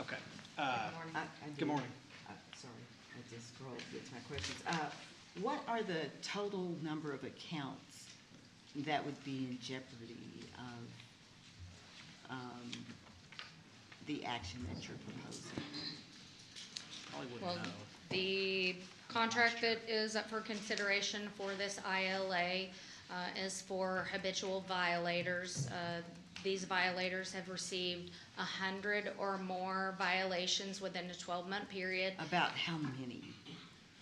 Speaker 3: Okay. Good morning.
Speaker 10: Sorry, I just scrolled to get to my questions. What are the total number of accounts that would be in jeopardy of the action that you're proposing?
Speaker 3: Probably wouldn't
Speaker 20: Well,
Speaker 3: know.
Speaker 20: the contract that is up for consideration for this ILA is for habitual violators. These violators have received 100 or more violations within a 12-month period.
Speaker 10: About how many?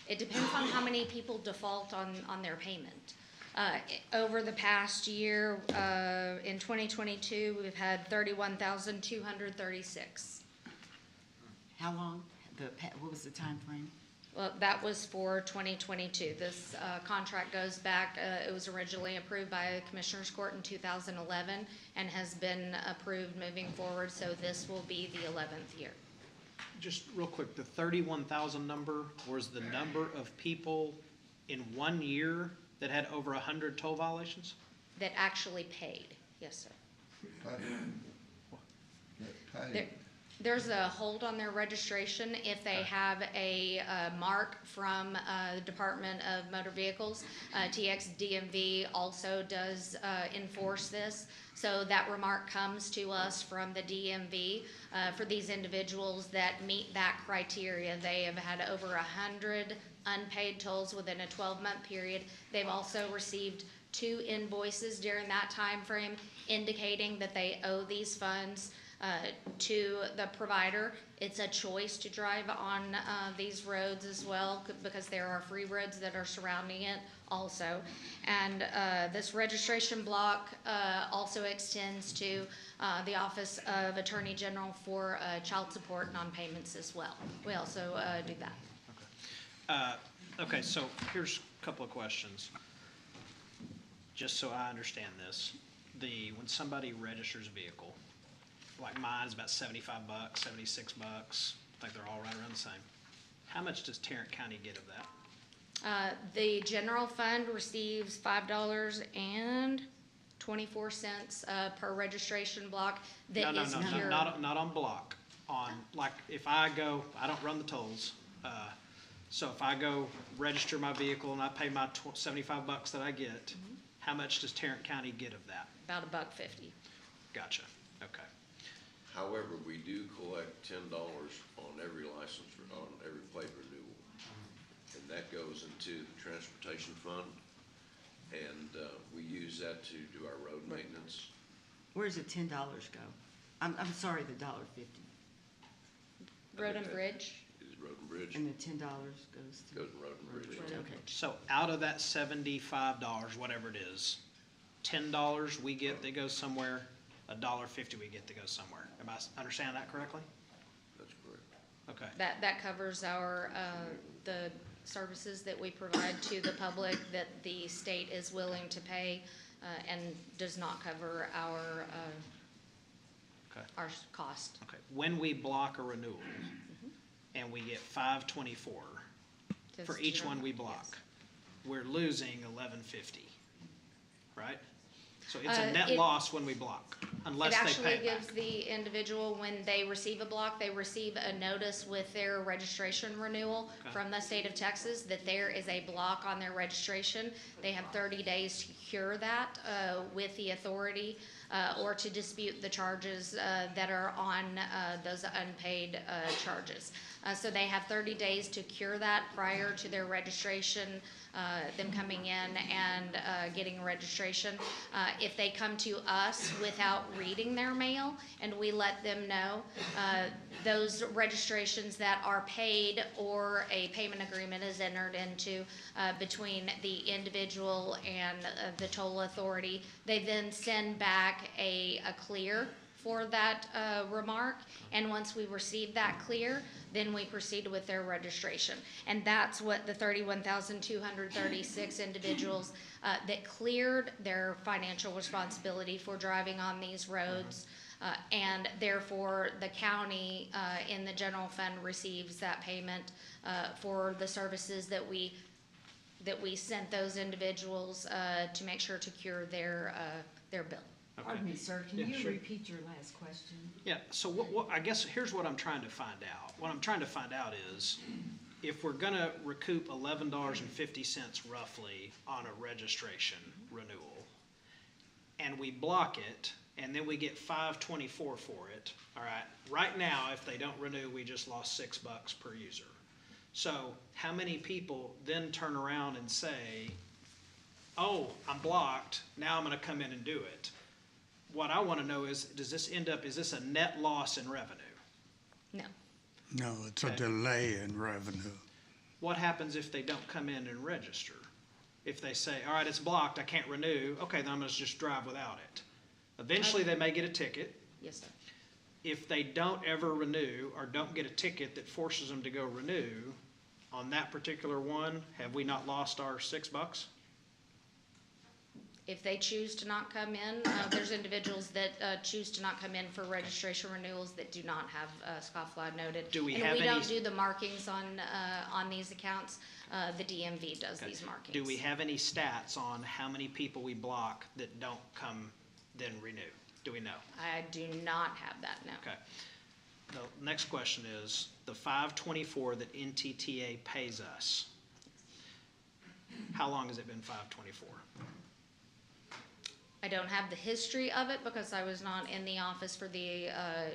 Speaker 20: It depends on how many people default on their payment. Over the past year, in 2022, we've had 31,236.
Speaker 10: How long? What was the time frame?
Speaker 20: Well, that was for 2022. This contract goes back, it was originally approved by the Commissioners Court in 2011 and has been approved moving forward, so this will be the 11th year.
Speaker 3: Just real quick, the 31,000 number was the number of people in 1 year that had over 100 toll violations?
Speaker 20: That actually paid, yes, sir. There's a hold on their registration if they have a mark from the Department of Motor Vehicles. TXDMV also does enforce this. So that remark comes to us from the DMV for these individuals that meet that criteria. They have had over 100 unpaid tolls within a 12-month period. They've also received 2 invoices during that time frame indicating that they owe these funds to the provider. It's a choice to drive on these roads as well because there are free roads that are surrounding it also. And this registration block also extends to the Office of Attorney General for child support non-payments as well. We also do that.
Speaker 3: Okay, so here's a couple of questions. Just so I understand this, when somebody registers a vehicle, like mine is about 75 bucks, 76 bucks. I think they're all right around the same. How much does Tarrant County get of that?
Speaker 20: The general fund receives $5.24 per registration block that is pure.
Speaker 3: Not on block. On, like, if I go, I don't run the tolls. So if I go register my vehicle and I pay my 75 bucks that I get, how much does Tarrant County get of that?
Speaker 20: About $1.50.
Speaker 3: Gotcha. Okay.
Speaker 8: However, we do collect $10 on every license, on every plate renewal. And that goes into the transportation fund. And we use that to do our road maintenance.
Speaker 10: Where does the $10 go? I'm sorry, the $1.50.
Speaker 20: Road and Bridge.
Speaker 8: Is Road and Bridge.
Speaker 10: And the $10 goes to?
Speaker 8: Goes to Road and Bridge.
Speaker 10: Okay.
Speaker 3: So out of that $75, whatever it is, $10 we get that goes somewhere, $1.50 we get that goes somewhere. Am I understanding that correctly?
Speaker 8: That's correct.
Speaker 3: Okay.
Speaker 20: That covers our, the services that we provide to the public that the state is willing to pay and does not cover our, our cost.
Speaker 3: Okay. When we block a renewal and we get $5.24 for each one we block, we're losing $11.50, right? So it's a net loss when we block, unless they pay it
Speaker 20: actually
Speaker 3: back.
Speaker 20: gives the individual, when they receive a block, they receive a notice with their registration renewal from the state of Texas that there is a block on their registration. They have 30 days to cure that with the authority or to dispute the charges that are on those unpaid charges. So they have 30 days to cure that prior to their registration, them coming in and getting registration. If they come to us without reading their mail and we let them know, those registrations that are paid or a payment agreement is entered into between the individual and the toll authority, they then send back a clear for that remark, and once we receive that clear, then we proceed with their registration. And that's what the 31,236 individuals that cleared their financial responsibility for driving on these roads, and therefore the county in the general fund receives that payment for the services that we sent those individuals to make sure to cure their bill.
Speaker 10: Pardon me, sir, can you
Speaker 3: sure.
Speaker 10: repeat your last question?
Speaker 3: Yeah, so I guess here's what I'm trying to find out. What I'm trying to find out is, if we're gonna recoup $11.50 roughly on a registration renewal, and we block it, and then we get $5.24 for it, all right? Right now, if they don't renew, we just lost $6 per user. So how many people then turn around and say, oh, I'm blocked, now I'm gonna come in and do it. What I wanna know is, is this a net loss in revenue?
Speaker 20: No.
Speaker 4: No, it's a
Speaker 3: Okay.
Speaker 4: delay in revenue.
Speaker 3: What happens if they don't come in and register? If they say, all right, it's blocked, I can't renew, okay, then I'm gonna just drive without it. Eventually, they may get a ticket.
Speaker 20: Yes, sir.
Speaker 3: If they don't ever renew or don't get a ticket that forces them to go renew, on that particular one, have we not lost our $6?
Speaker 20: If they choose to not come in, there's individuals that choose to not come in for registration renewals that do not have scofflaw noted.
Speaker 3: Do we
Speaker 20: And
Speaker 3: have
Speaker 20: we
Speaker 3: any-
Speaker 20: don't do the markings on these accounts. The DMV does these markings.
Speaker 3: Do we have any stats on how many people we block that don't come then renew? Do we know?
Speaker 20: I do not have that, no.
Speaker 3: Okay. The next question is, the $524 that NTTA pays us, how long has it been $524?
Speaker 20: I don't have the history of it because I was not in the office for the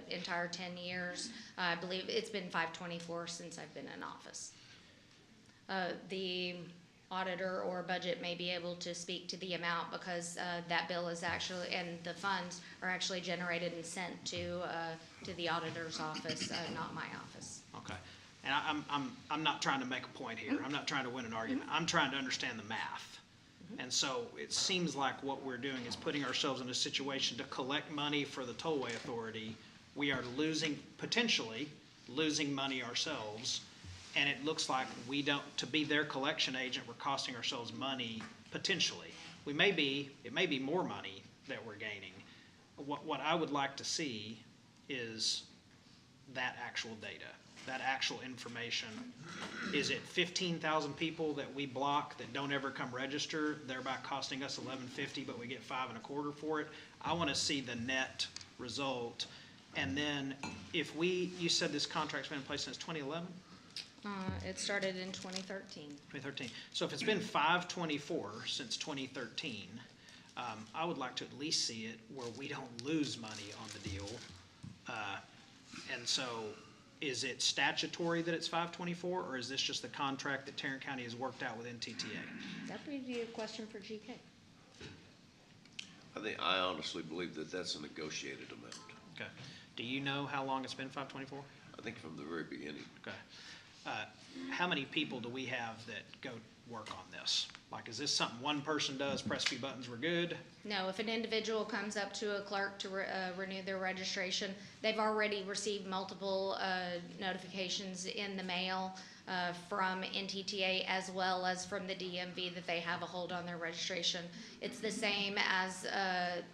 Speaker 20: entire 10 years. I believe it's been 524 since I've been in office. The auditor or budget may be able to speak to the amount because that bill is actually, and the funds are actually generated and sent to the auditor's office, not my office.
Speaker 3: Okay. And I'm not trying to make a point here. I'm not trying to win an argument. I'm trying to understand the math. And so it seems like what we're doing is putting ourselves in a situation to collect money for the Tollway Authority. We are potentially losing money ourselves. And it looks like to be their collection agent, we're costing ourselves money potentially. It may be more money that we're gaining. What I would like to see is that actual data, that actual information. Is it 15,000 people that we block that don't ever come register, thereby costing us $11.50, but we get $5.25 for it? I want to see the net result. And then you said this contract's been in place since 2011?
Speaker 20: It started in 2013.
Speaker 3: 2013. So if it's been 524 since 2013, I would like to at least see it where we don't lose money on the deal. And so is it statutory that it's 524, or is this just the contract that Tarrant County has worked out with NTTA?
Speaker 20: That would be a question for GK.
Speaker 8: I honestly believe that that's a negotiated amount.
Speaker 3: Okay. Do you know how long it's been 524?
Speaker 8: I think from the very beginning.
Speaker 3: Okay. How many people do we have that go work on this? Like, is this something one person does, press a few buttons, we're good?
Speaker 20: No, if an individual comes up to a clerk to renew their registration, they've already received multiple notifications in the mail from NTTA as well as from the DMV that they have a hold on their registration. It's the same as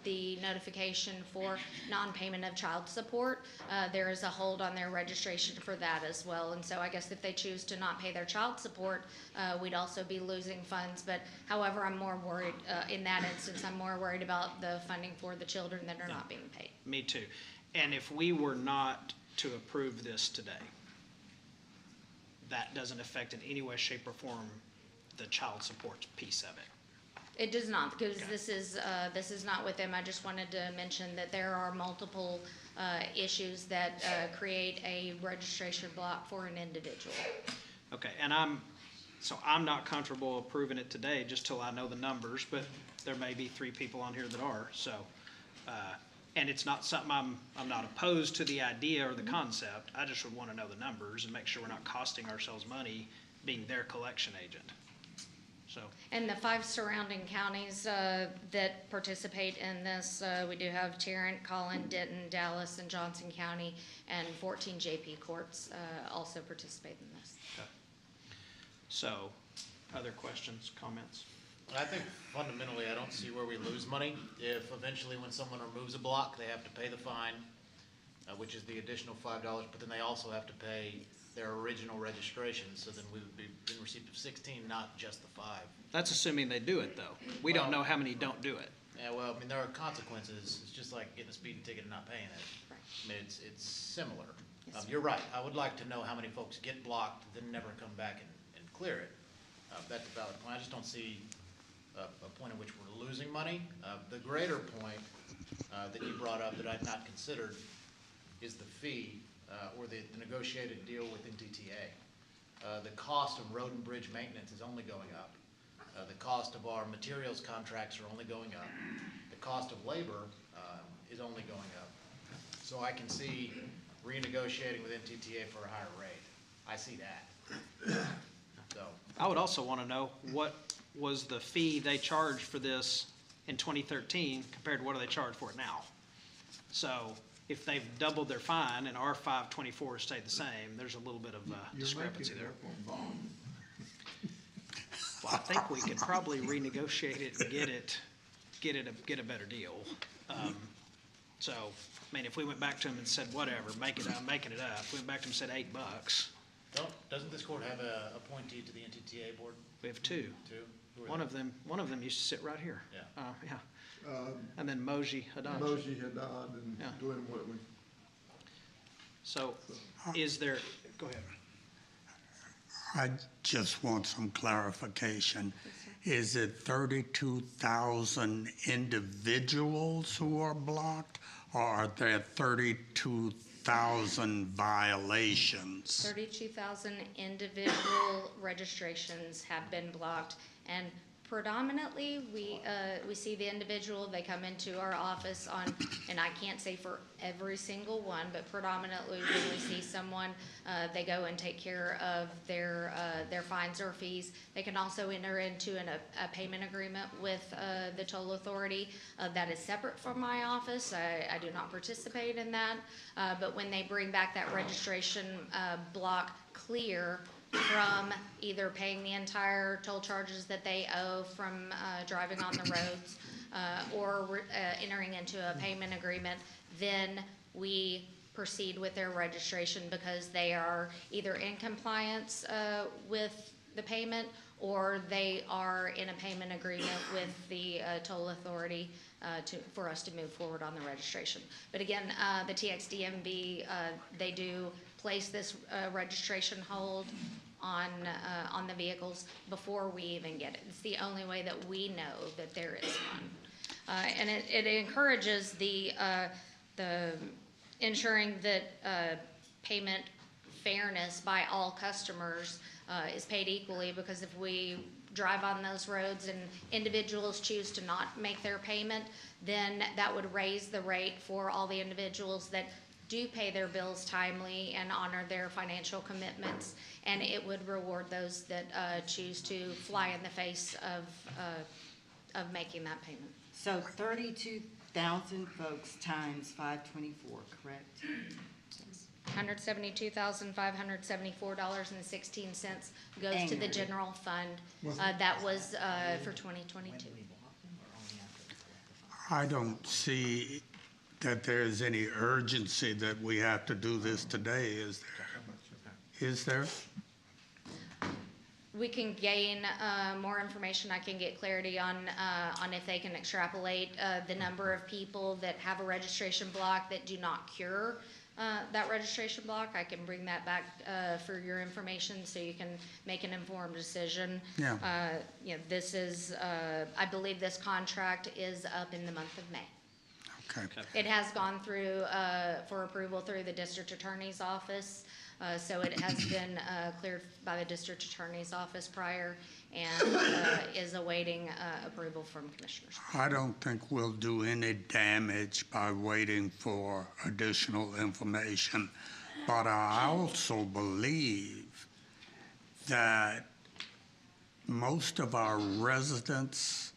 Speaker 20: the notification for non-payment of child support. There is a hold on their registration for that as well. And so I guess if they choose to not pay their child support, we'd also be losing funds. But however, I'm more worried in that instance, I'm more worried about the funding for the children that are not being paid.
Speaker 3: Me too. And if we were not to approve this today, that doesn't affect in any way, shape, or form the child support piece of it.
Speaker 20: It does not, because this is not with them. I just wanted to mention that there are multiple issues that create a registration block for an individual.
Speaker 3: Okay, and I'm not comfortable approving it today just till I know the numbers, but there may be 3 people on here that are, so. And it's not something I'm not opposed to the idea or the concept. I just would want to know the numbers and make sure we're not costing ourselves money being their collection agent. So.
Speaker 20: And the 5 surrounding counties that participate in this, we do have Tarrant, Collin, Denton, Dallas, and Johnson County, and 14 JP courts also participate in this.
Speaker 3: Okay. So, other questions, comments?
Speaker 7: I think fundamentally, I don't see where we lose money. If eventually when someone removes a block, they have to pay the fine, which is the additional $5, but then they also have to pay their original registration, so then we would be in receipt of 16, not just the 5.
Speaker 3: That's assuming they do it, though. We don't know how many don't do it.
Speaker 7: Yeah, well, I mean, there are consequences. It's just like getting a speeding ticket and not paying it.
Speaker 20: Right.
Speaker 7: I mean, it's similar. You're right. I would like to know how many folks get blocked, then never come back and clear it. That's a valid point. I just don't see a point in which we're losing money. The greater point that you brought up that I'd not considered is the fee or the negotiated deal with NTTA. The cost of road and bridge maintenance is only going up. The cost of our materials contracts are only going up. The cost of labor is only going up. So I can see renegotiating with NTTA for a higher rate. I see that. So,
Speaker 3: I would also want to know what was the fee they charged for this in 2013 compared to what do they charge for it now? So if they've doubled their fine and our 524 has stayed the same, there's a little bit of discrepancy there. Well, I think we could probably renegotiate it and get a better deal. So, I mean, if we went back to them and said, whatever, make it, I'm making it up. If we went back to them and said $8,
Speaker 7: doesn't this court have a appointee to the NTTA board?
Speaker 3: we have two.
Speaker 7: Two? Who are
Speaker 3: One
Speaker 7: they?
Speaker 3: of them used to sit right here.
Speaker 7: Yeah.
Speaker 3: Yeah. And then Moji Haddad.
Speaker 21: Moji Haddad and
Speaker 3: Yeah.
Speaker 21: Glenn Whitley.
Speaker 3: So is there, go ahead.
Speaker 22: I just want some clarification. Is it 32,000 individuals who are blocked, or are there 32,000 violations?
Speaker 20: 32,000 individual registrations have been blocked, and predominantly, we see the individual, they come into our office on, and I can't say for every single one, but predominantly when we see someone, they go and take care of their fines or fees. They can also enter into a payment agreement with the toll authority that is separate from my office. I do not participate in that, but when they bring back that registration block clear from either paying the entire toll charges that they owe from driving on the roads or entering into a payment agreement, then we proceed with their registration because they are either in compliance with the payment or they are in a payment agreement with the toll authority for us to move forward on the registration. But again, the TXDMV, they do place this registration hold on the vehicles before we even get it. It's the only way that we know that there is one. And it encourages the ensuring that payment fairness by all customers is paid equally, because if we drive on those roads and individuals choose to not make their payment, then that would raise the rate for all the individuals that do pay their bills timely and honor their financial commitments, and it would reward those that choose to fly in the face of making that payment.
Speaker 10: So 32,000 folks times 524, correct?
Speaker 20: $172,574.16 goes to the general fund. That was for 2022.
Speaker 22: I don't see that there's any urgency that we have to do this today, is there? Is there?
Speaker 20: We can gain more information. I can get clarity on if they can extrapolate the number of people that have a registration block that do not cure that registration block. I can bring that back for your information so you can make an informed decision.
Speaker 22: Yeah.
Speaker 20: This is, I believe this contract is up in the month of May.
Speaker 22: Okay.
Speaker 20: It has gone through for approval through the district attorney's office. So it has been cleared by the district attorney's office prior and is awaiting approval from commissioners.
Speaker 22: I don't think we'll do any damage by waiting for additional information, but I also believe that most of our residents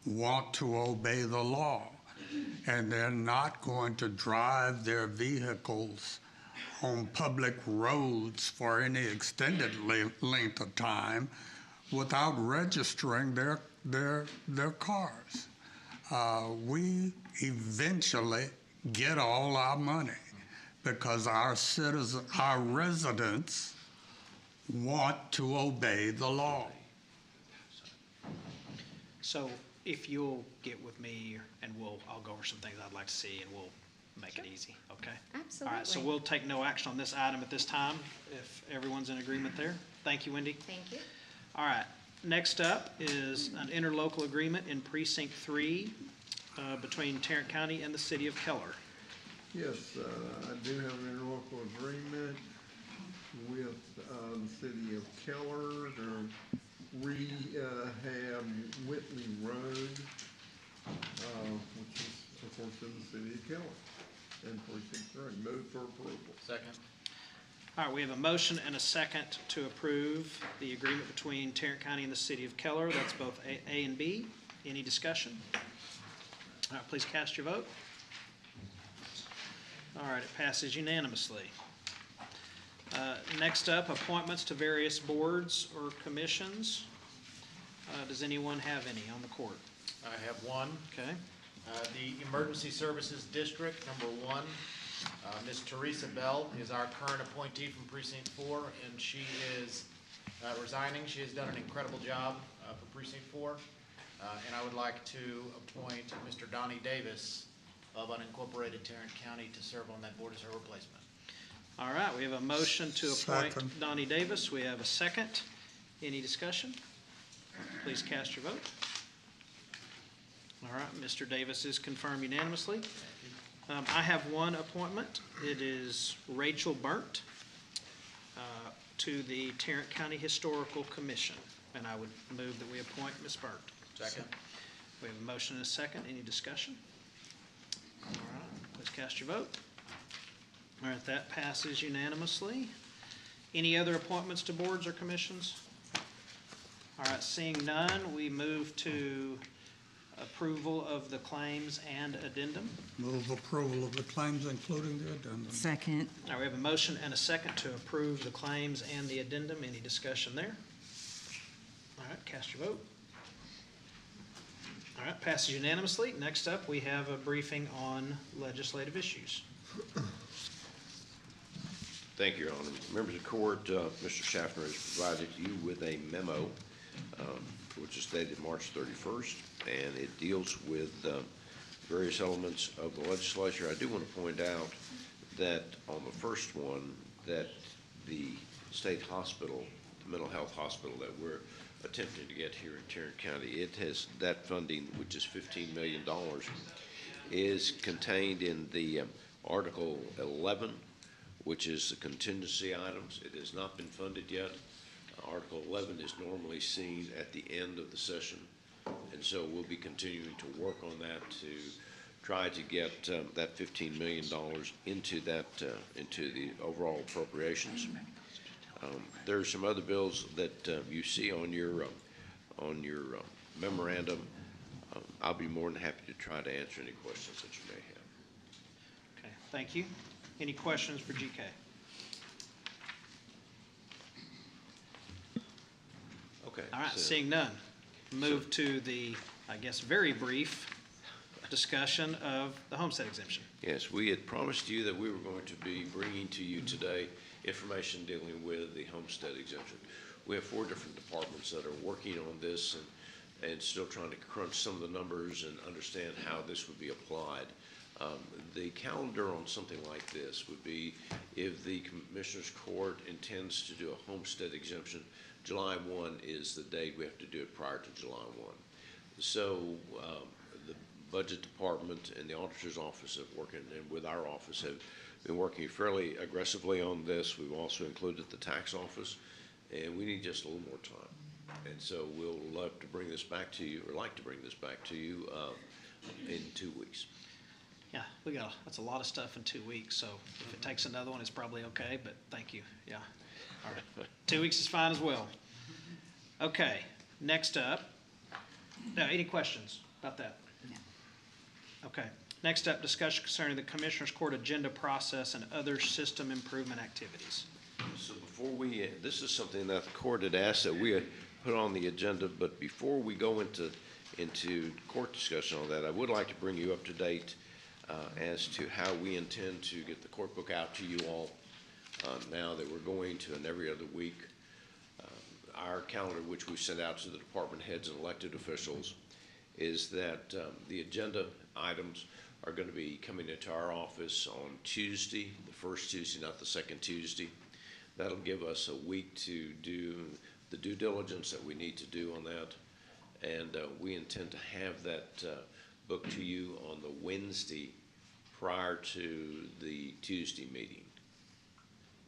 Speaker 22: want to obey the law, and they're not going to drive their vehicles on public roads for any extended length of time without registering their cars. We eventually get all our money because our residents want to obey the law.
Speaker 3: So if you'll get with me and I'll go over some things I'd like to see and we'll make it easy, okay?
Speaker 20: Absolutely.
Speaker 3: All right, so we'll take no action on this item at this time, if everyone's in agreement there. Thank you, Wendy.
Speaker 20: Thank you.
Speaker 3: All right, next up is an interlocal agreement in Precinct 3 between Tarrant County and the City of Keller.
Speaker 21: Yes, I do have an interlocal agreement with the city of Keller. They're rehab Whitley Road, which is, of course, in the city of Keller, and precinct 3. Move for approval.
Speaker 7: Second.
Speaker 3: All right, we have a motion and a second to approve the agreement between Tarrant County and the city of Keller. That's both A and B. Any discussion? All right, please cast your vote. All right, it passes unanimously. Next up, appointments to various boards or commissions. Does anyone have any on the court?
Speaker 7: I have one.
Speaker 3: Okay.
Speaker 7: The Emergency Services District, number 1. Ms. Teresa Bell is our current appointee from Precinct 4, and she is resigning. She has done an incredible job for Precinct 4. And I would like to appoint Mr. Donnie Davis of unincorporated Tarrant County to serve on that board as her replacement.
Speaker 3: All right, we have a motion to appoint
Speaker 22: Second.
Speaker 3: Donnie Davis. We have a second. Any discussion? Please cast your vote. All right, Mr. Davis is confirmed unanimously. I have one appointment. It is Rachel Burnt to the Tarrant County Historical Commission, and I would move that we appoint Ms. Burnt.
Speaker 7: Second.
Speaker 3: We have a motion and a second. Any discussion? All right, please cast your vote. All right, that passes unanimously. Any other appointments to boards or commissions? All right, seeing none, we move to approval of the claims and addendum.
Speaker 22: Move approval of the claims, including the addendum.
Speaker 10: Second.
Speaker 3: All right, we have a motion and a second to approve the claims and the addendum. Any discussion there? All right, cast your vote. All right, passes unanimously. Next up, we have a briefing on legislative issues.
Speaker 8: Thank you, Your Honor. Members of the court, Mr. Schaffner has provided you with a memo, which is dated March 31st, and it deals with various elements of the legislature. I do want to point out that on the first one, that the state hospital, the mental health hospital that we're attempting to get here in Tarrant County, it has, that funding, which is $15 million, is contained in the Article 11, which is the contingency items. It has not been funded yet. Article 11 is normally seen at the end of the session, and so we'll be continuing to work on that to try to get that $15 million into that into the overall appropriations. There are some other bills that you see on your memorandum. I'll be more than happy to try to answer any questions that you may have.
Speaker 3: Okay, thank you. Any questions for GK?
Speaker 8: Okay.
Speaker 3: All right,
Speaker 8: so-
Speaker 3: seeing none, move to the, I guess, very brief discussion of the homestead exemption.
Speaker 8: Yes, we had promised you that we were going to be bringing to you today information dealing with the homestead exemption. We have 4 different departments that are working on this and still trying to crunch some of the numbers and understand how this would be applied. The calendar on something like this would be if the Commissioners Court intends to do a homestead exemption, July 1 is the date we have to do it prior to July 1. So the Budget Department and the Auditor's Office have working, and with our office have been working fairly aggressively on this. We've also included the tax office, and we need just a little more time. And so we'll love to bring this back to you, or like to bring this back to you in 2 weeks.
Speaker 3: Yeah, that's a lot of stuff in 2 weeks, so if it takes another one, it's probably okay, but thank you, yeah. All right, 2 weeks is fine as well. Okay, next up, now, any questions about that?
Speaker 10: No.
Speaker 3: Okay, next up, discussion concerning the Commissioners Court agenda process and other system improvement activities.
Speaker 8: So before we, this is something that the court had asked that we had put on the agenda, but before we go into court discussion on that, I would like to bring you up to date as to how we intend to get the court book out to you all now that we're going to an every other week. Our calendar, which we sent out to the department heads and elected officials, is that the agenda items are going to be coming into our office on Tuesday, the first Tuesday, not the second Tuesday. That'll give us a week to do the due diligence that we need to do on that. And we intend to have that book to you on the Wednesday prior to the Tuesday meeting.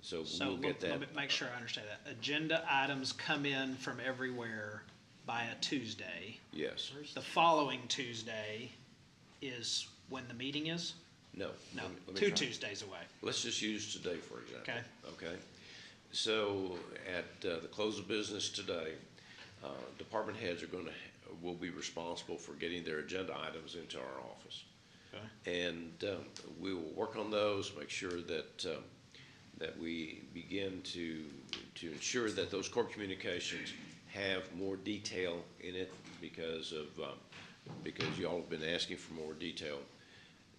Speaker 8: So
Speaker 3: So
Speaker 8: we'll get that.
Speaker 3: let me make sure I understand that. Agenda items come in from everywhere by a Tuesday.
Speaker 8: Yes.
Speaker 3: The following Tuesday is when the meeting is?
Speaker 8: No.
Speaker 3: No,
Speaker 8: let me
Speaker 3: 2
Speaker 8: try.
Speaker 3: Tuesdays away.
Speaker 8: Let's just use today, for example.
Speaker 3: Okay.
Speaker 8: Okay. So at the close of business today, department heads will be responsible for getting their agenda items into our office.
Speaker 3: Okay.
Speaker 8: And we will work on those, make sure that we begin to ensure that those court communications have more detail in it because y'all have been asking for more detail.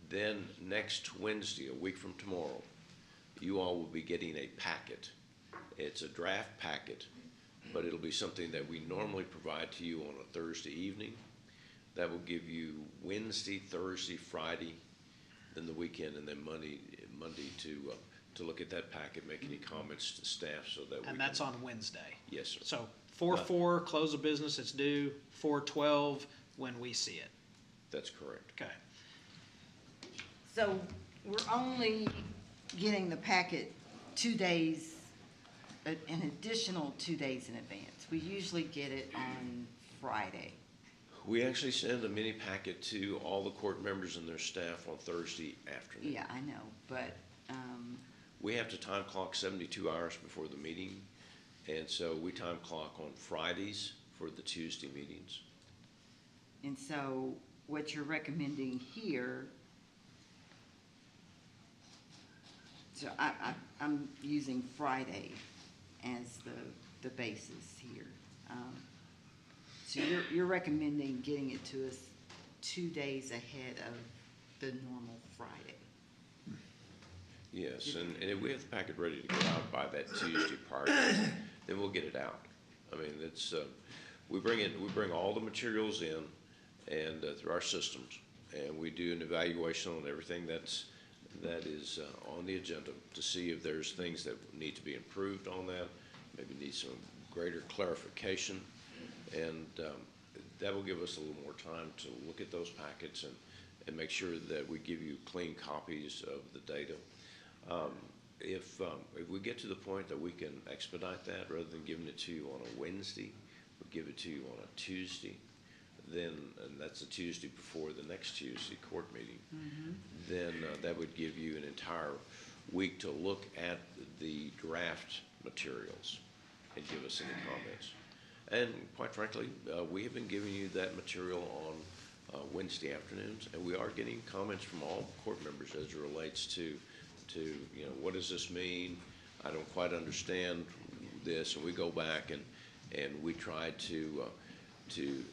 Speaker 8: Then next Wednesday, a week from tomorrow, you all will be getting a packet. It's a draft packet, but it'll be something that we normally provide to you on a Thursday evening. That will give you Wednesday, Thursday, Friday, then the weekend, and then Monday to look at that packet, make any comments to staff so that we
Speaker 3: And that's on Wednesday.
Speaker 8: Yes, sir.
Speaker 3: So 4/4, close of business, it's due. 4/12, when we see it.
Speaker 8: That's correct.
Speaker 3: Okay.
Speaker 10: So we're only getting the packet 2 days, an additional 2 days in advance. We usually get it on Friday.
Speaker 8: We actually send a mini packet to all the court members and their staff on Thursday afternoon.
Speaker 10: Yeah, I know, but,
Speaker 8: We have to time clock 72 hours before the meeting, and so we time clock on Fridays for the Tuesday meetings.
Speaker 10: and so what you're recommending here, so I'm using Friday as the basis here. So you're recommending getting it to us 2 days ahead of the normal Friday?
Speaker 8: Yes, and if we have the packet ready to go out by that Tuesday prior, then we'll get it out. I mean, it's, we bring all the materials in and through our systems, and we do an evaluation on everything that is on the agenda to see if there's things that need to be improved on that, maybe need some greater clarification, and that will give us a little more time to look at those packets and make sure that we give you clean copies of the data. If we get to the point that we can expedite that, rather than giving it to you on a Wednesday, we give it to you on a Tuesday, then, and that's the Tuesday before the next Tuesday court meeting, then that would give you an entire week to look at the draft materials and give us any comments. And quite frankly, we have been giving you that material on Wednesday afternoons, and we are getting comments from all court members as it relates to, what does this mean? I don't quite understand this, and we go back and we try to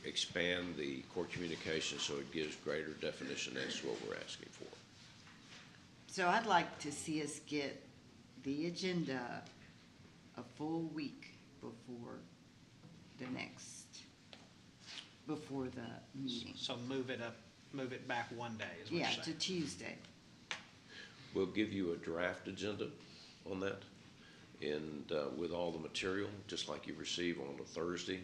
Speaker 8: expand the court communication so it gives greater definition as to what we're asking for.
Speaker 10: So I'd like to see us get the agenda a full week before the meeting.
Speaker 3: So move it back 1 day is what you're
Speaker 10: Yeah,
Speaker 3: saying?
Speaker 10: to Tuesday.
Speaker 8: We'll give you a draft agenda on that, and with all the material, just like you receive on a Thursday.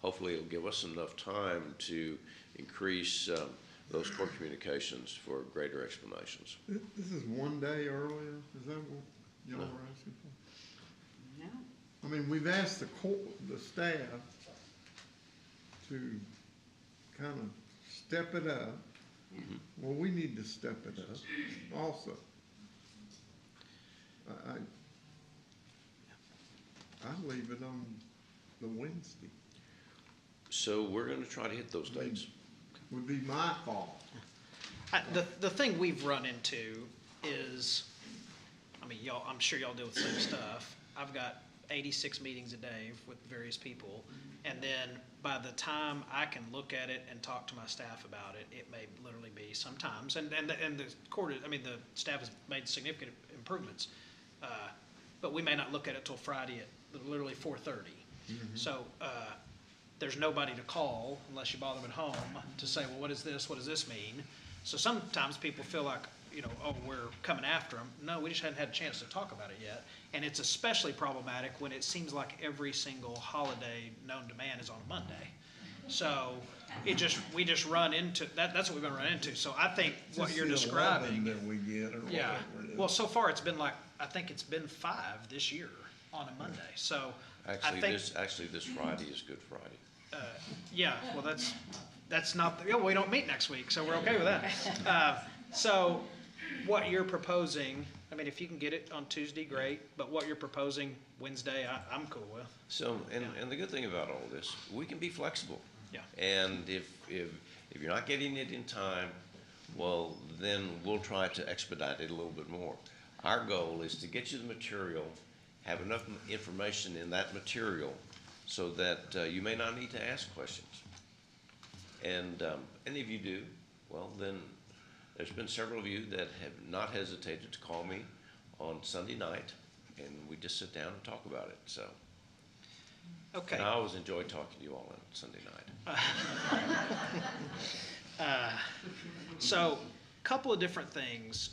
Speaker 8: Hopefully, it'll give us enough time to increase those court communications for greater explanations.
Speaker 21: This is 1 day earlier, is that what y'all are asking for?
Speaker 10: No.
Speaker 21: I mean, we've asked the staff to kind of step it up. Well, we need to step it up also. I'd leave it on the Wednesday.
Speaker 8: So we're going to try to hit those dates.
Speaker 21: Would be my fault.
Speaker 3: The thing we've run into is, I mean, I'm sure y'all deal with the same stuff. I've got 86 meetings a day with various people, and then by the time I can look at it and talk to my staff about it, it may literally be sometimes, and the court, the staff has made significant improvements, but we may not look at it till Friday at literally 4:30. So there's nobody to call unless you bother them at home to say, well, what is this? What does this mean? So sometimes people feel like, oh, we're coming after them. No, we just hadn't had a chance to talk about it yet. And it's especially problematic when it seems like every single holiday known to man is on a Monday. So we just run into that. That's what we've been running into. So I think what you're describing.
Speaker 21: That we get or
Speaker 3: Yeah.
Speaker 21: whatever it is.
Speaker 3: Well, so far it's been like I think it's been 5 this year on a Monday. So I think,
Speaker 8: Actually, this Friday is Good Friday.
Speaker 3: yeah, well, that's not, yeah, we don't meet next week, so we're okay with that. So what you're proposing, I mean, if you can get it on Tuesday, great, but what you're proposing Wednesday, I'm cool with.
Speaker 8: So, and the good thing about all this, we can be flexible.
Speaker 3: Yeah.
Speaker 8: And if you're not getting it in time, well, then we'll try to expedite it a little bit more. Our goal is to get you the material, have enough information in that material so that you may not need to ask questions. And if you do, well, then there's been several of you that have not hesitated to call me on Sunday night, and we just sit down and talk about it. So,
Speaker 3: Okay.
Speaker 8: and I always enjoy talking to you all on Sunday night.
Speaker 3: So, couple of different things.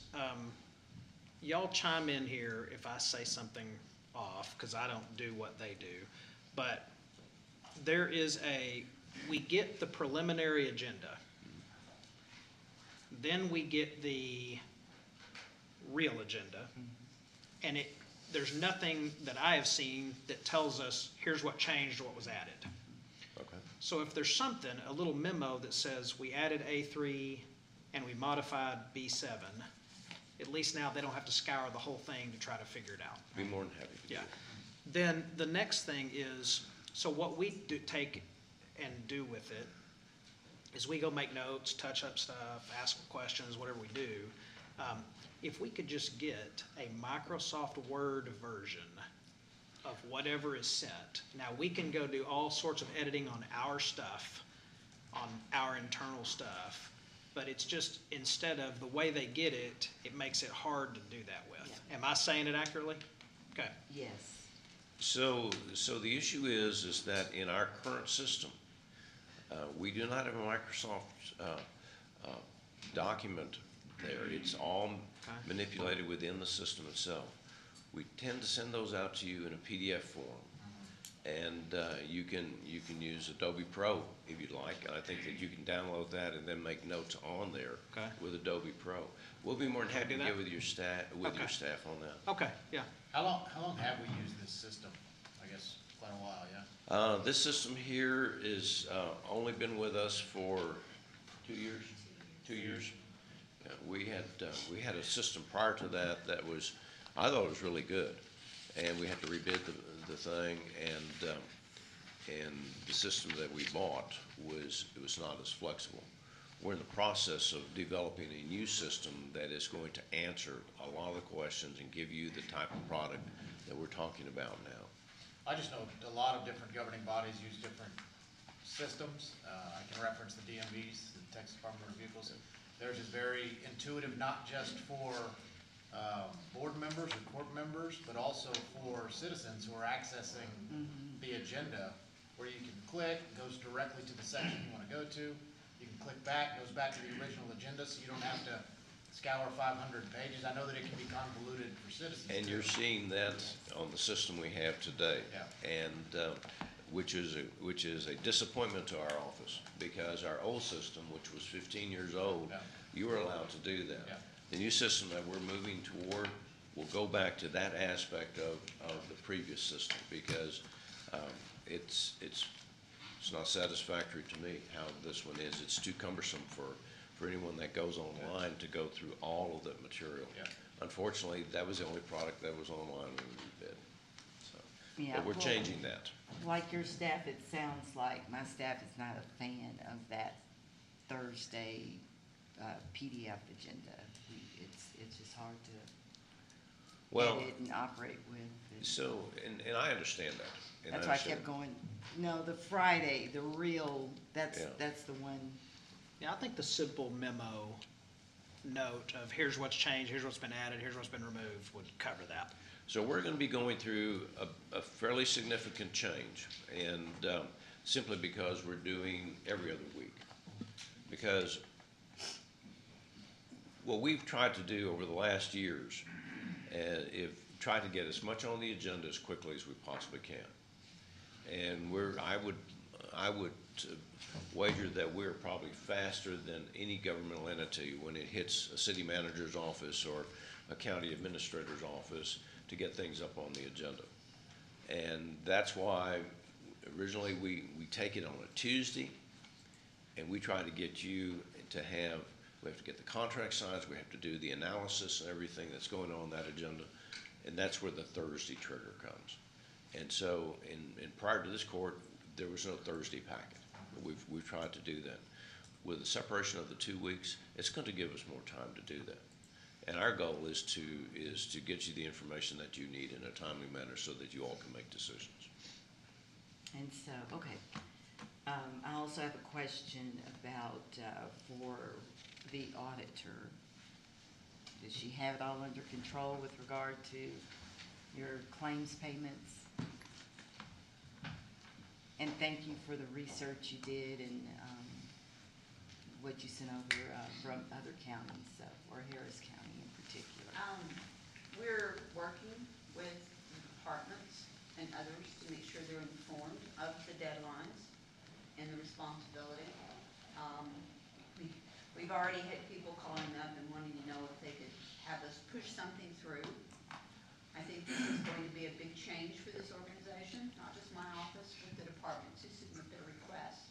Speaker 3: Y'all chime in here if I say something off, because I don't do what they do. But there is we get the preliminary agenda. Then we get the real agenda. And there's nothing that I have seen that tells us, here's what changed, what was added.
Speaker 8: Okay.
Speaker 3: So if there's something, a little memo that says we added A3 and we modified B7, at least now they don't have to scour the whole thing to try to figure it out.
Speaker 8: Be more than happy to do
Speaker 3: Yeah.
Speaker 8: it.
Speaker 3: Then the next thing is, so what we do take and do with it is we go make notes, touch up stuff, ask questions, whatever we do. If we could just get a Microsoft Word version of whatever is sent. Now, we can go do all sorts of editing on our stuff, on our internal stuff, but it's just, instead of the way they get it, it makes it hard to do that with. Am I saying it accurately? Okay.
Speaker 10: Yes.
Speaker 8: So the issue is that in our current system, we do not have a Microsoft document there. It's all manipulated within the system itself. We tend to send those out to you in a PDF form, and you can use Adobe Pro if you'd like. And I think that you can download that and then make notes on there with Adobe Pro. We'll be more than happy to get with your staff on that.
Speaker 3: Okay, yeah.
Speaker 7: How long have we used this system? I guess quite a while, yeah?
Speaker 8: This system here is only been with us for 2 years. 2 years. We had a system prior to that was, I thought it was really good, and we had to rebid the thing, and the system that we bought was not as flexible. We're in the process of developing a new system that is going to answer a lot of the questions and give you the type of product that we're talking about now.
Speaker 7: I just know a lot of different governing bodies use different systems. I can reference the DMVs, the Texas Department of Motor Vehicles. Theirs is very intuitive, not just for board members or court members, but also for citizens who are accessing the agenda, where you can click, it goes directly to the section you want to go to. You can click back, goes back to the original agenda, so you don't have to scour 500 pages. I know that it can be convoluted for citizens.
Speaker 8: And you're seeing that on the system we have today.
Speaker 7: Yeah.
Speaker 8: And which is a disappointment to our office, because our old system, which was 15 years old, you were allowed to do that.
Speaker 7: Yeah.
Speaker 8: The new system that we're moving toward will go back to that aspect of the previous system, because it's not satisfactory to me how this one is. It's too cumbersome for anyone that goes online to go through all of that material.
Speaker 7: Yeah.
Speaker 8: Unfortunately, that was the only product that was online when we bid. So,
Speaker 10: Yeah,
Speaker 8: but we're
Speaker 10: well,
Speaker 8: changing that.
Speaker 10: Like your staff, it sounds like my staff is not a fan of that Thursday PDF agenda. It's just hard to edit and operate with.
Speaker 8: So, and I understand that.
Speaker 10: That's why I kept going, no, the Friday, the real, that's the one.
Speaker 3: Yeah, I think the simple memo note of here's what's changed, here's what's been added, here's what's been removed would cover that.
Speaker 8: So we're going to be going through a fairly significant change, and simply because we're doing every other week. Because what we've tried to do over the last years is try to get as much on the agenda as quickly as we possibly can. And I would wager that we're probably faster than any governmental entity when it hits a city manager's office or a county administrator's office to get things up on the agenda. And that's why originally we take it on a Tuesday, and we try to get you to have, we have to get the contract signs, we have to do the analysis and everything that's going on that agenda, and that's where the Thursday trigger comes. And so in prior to this court, there was no Thursday packet. We've tried to do that. With the separation of the 2 weeks, it's going to give us more time to do that. And our goal is to get you the information that you need in a timely manner so that you all can make decisions.
Speaker 10: And so, okay. I also have a question about, for the auditor. Does she have it all under control with regard to your claims payments? And thank you for the research you did and what you sent over from other counties, or Harris County in particular.
Speaker 13: We're working with departments and others to make sure they're informed of the deadlines and the responsibility. We've already had people calling up and wanting to know if they could have us push something through. I think this is going to be a big change for this organization, not just my office, but the departments who submit their request.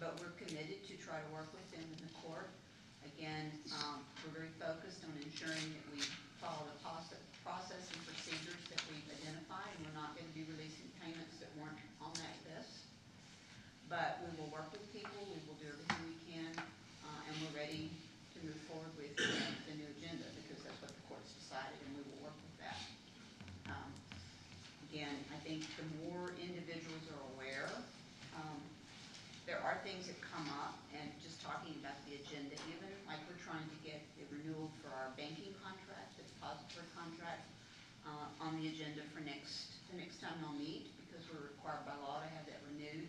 Speaker 13: But we're committed to try to work with them in the court. Again, we're very focused on ensuring that we follow the process and procedures that we've identified, and we're not going to be releasing payments that weren't on that list. But we will work with people, we will do everything we can, and we're ready to move forward with the new agenda, because that's what the court's decided, and we will work with that. Again, I think the more individuals are aware, there are things that come up, and just talking about the agenda, even like we're trying to get a renewal for our banking contract, the depository contract, on the agenda for the next time they'll meet, because we're required by law to have that renewed.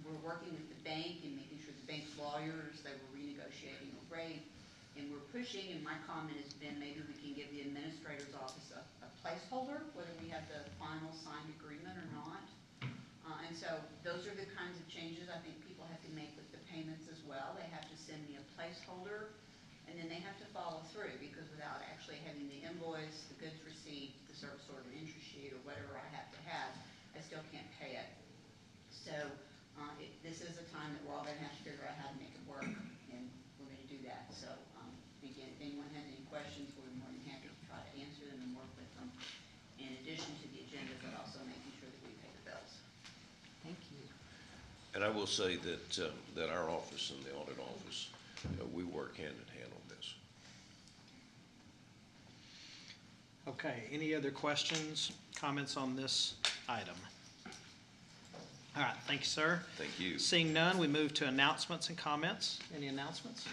Speaker 13: We're working with the bank and making sure the bank's lawyers, they were renegotiating a rate, and we're pushing, and my comment has been maybe we can give the administrator's office a placeholder, whether we have the final signed agreement or not. And so those are the kinds of changes I think people have to make with the payments as well. They have to send me a placeholder, and then they have to follow through, because without actually having the invoice, the goods receipt, the service order entry sheet, or whatever I have to have, I still can't pay it. So this is a time that we're all going to have to figure out how to make it work, and we're going to do that. So again, if anyone has any questions, we're more than happy to try to answer them and work with them, in addition to the agenda, but also making sure that we pay the bills.
Speaker 10: Thank you.
Speaker 8: And I will say that our office and the audit office, we work hand in hand on this.
Speaker 3: Okay, any other questions, comments on this item? All right, thank you, sir.
Speaker 8: Thank you.
Speaker 3: Seeing none, we move to announcements and comments. Any announcements?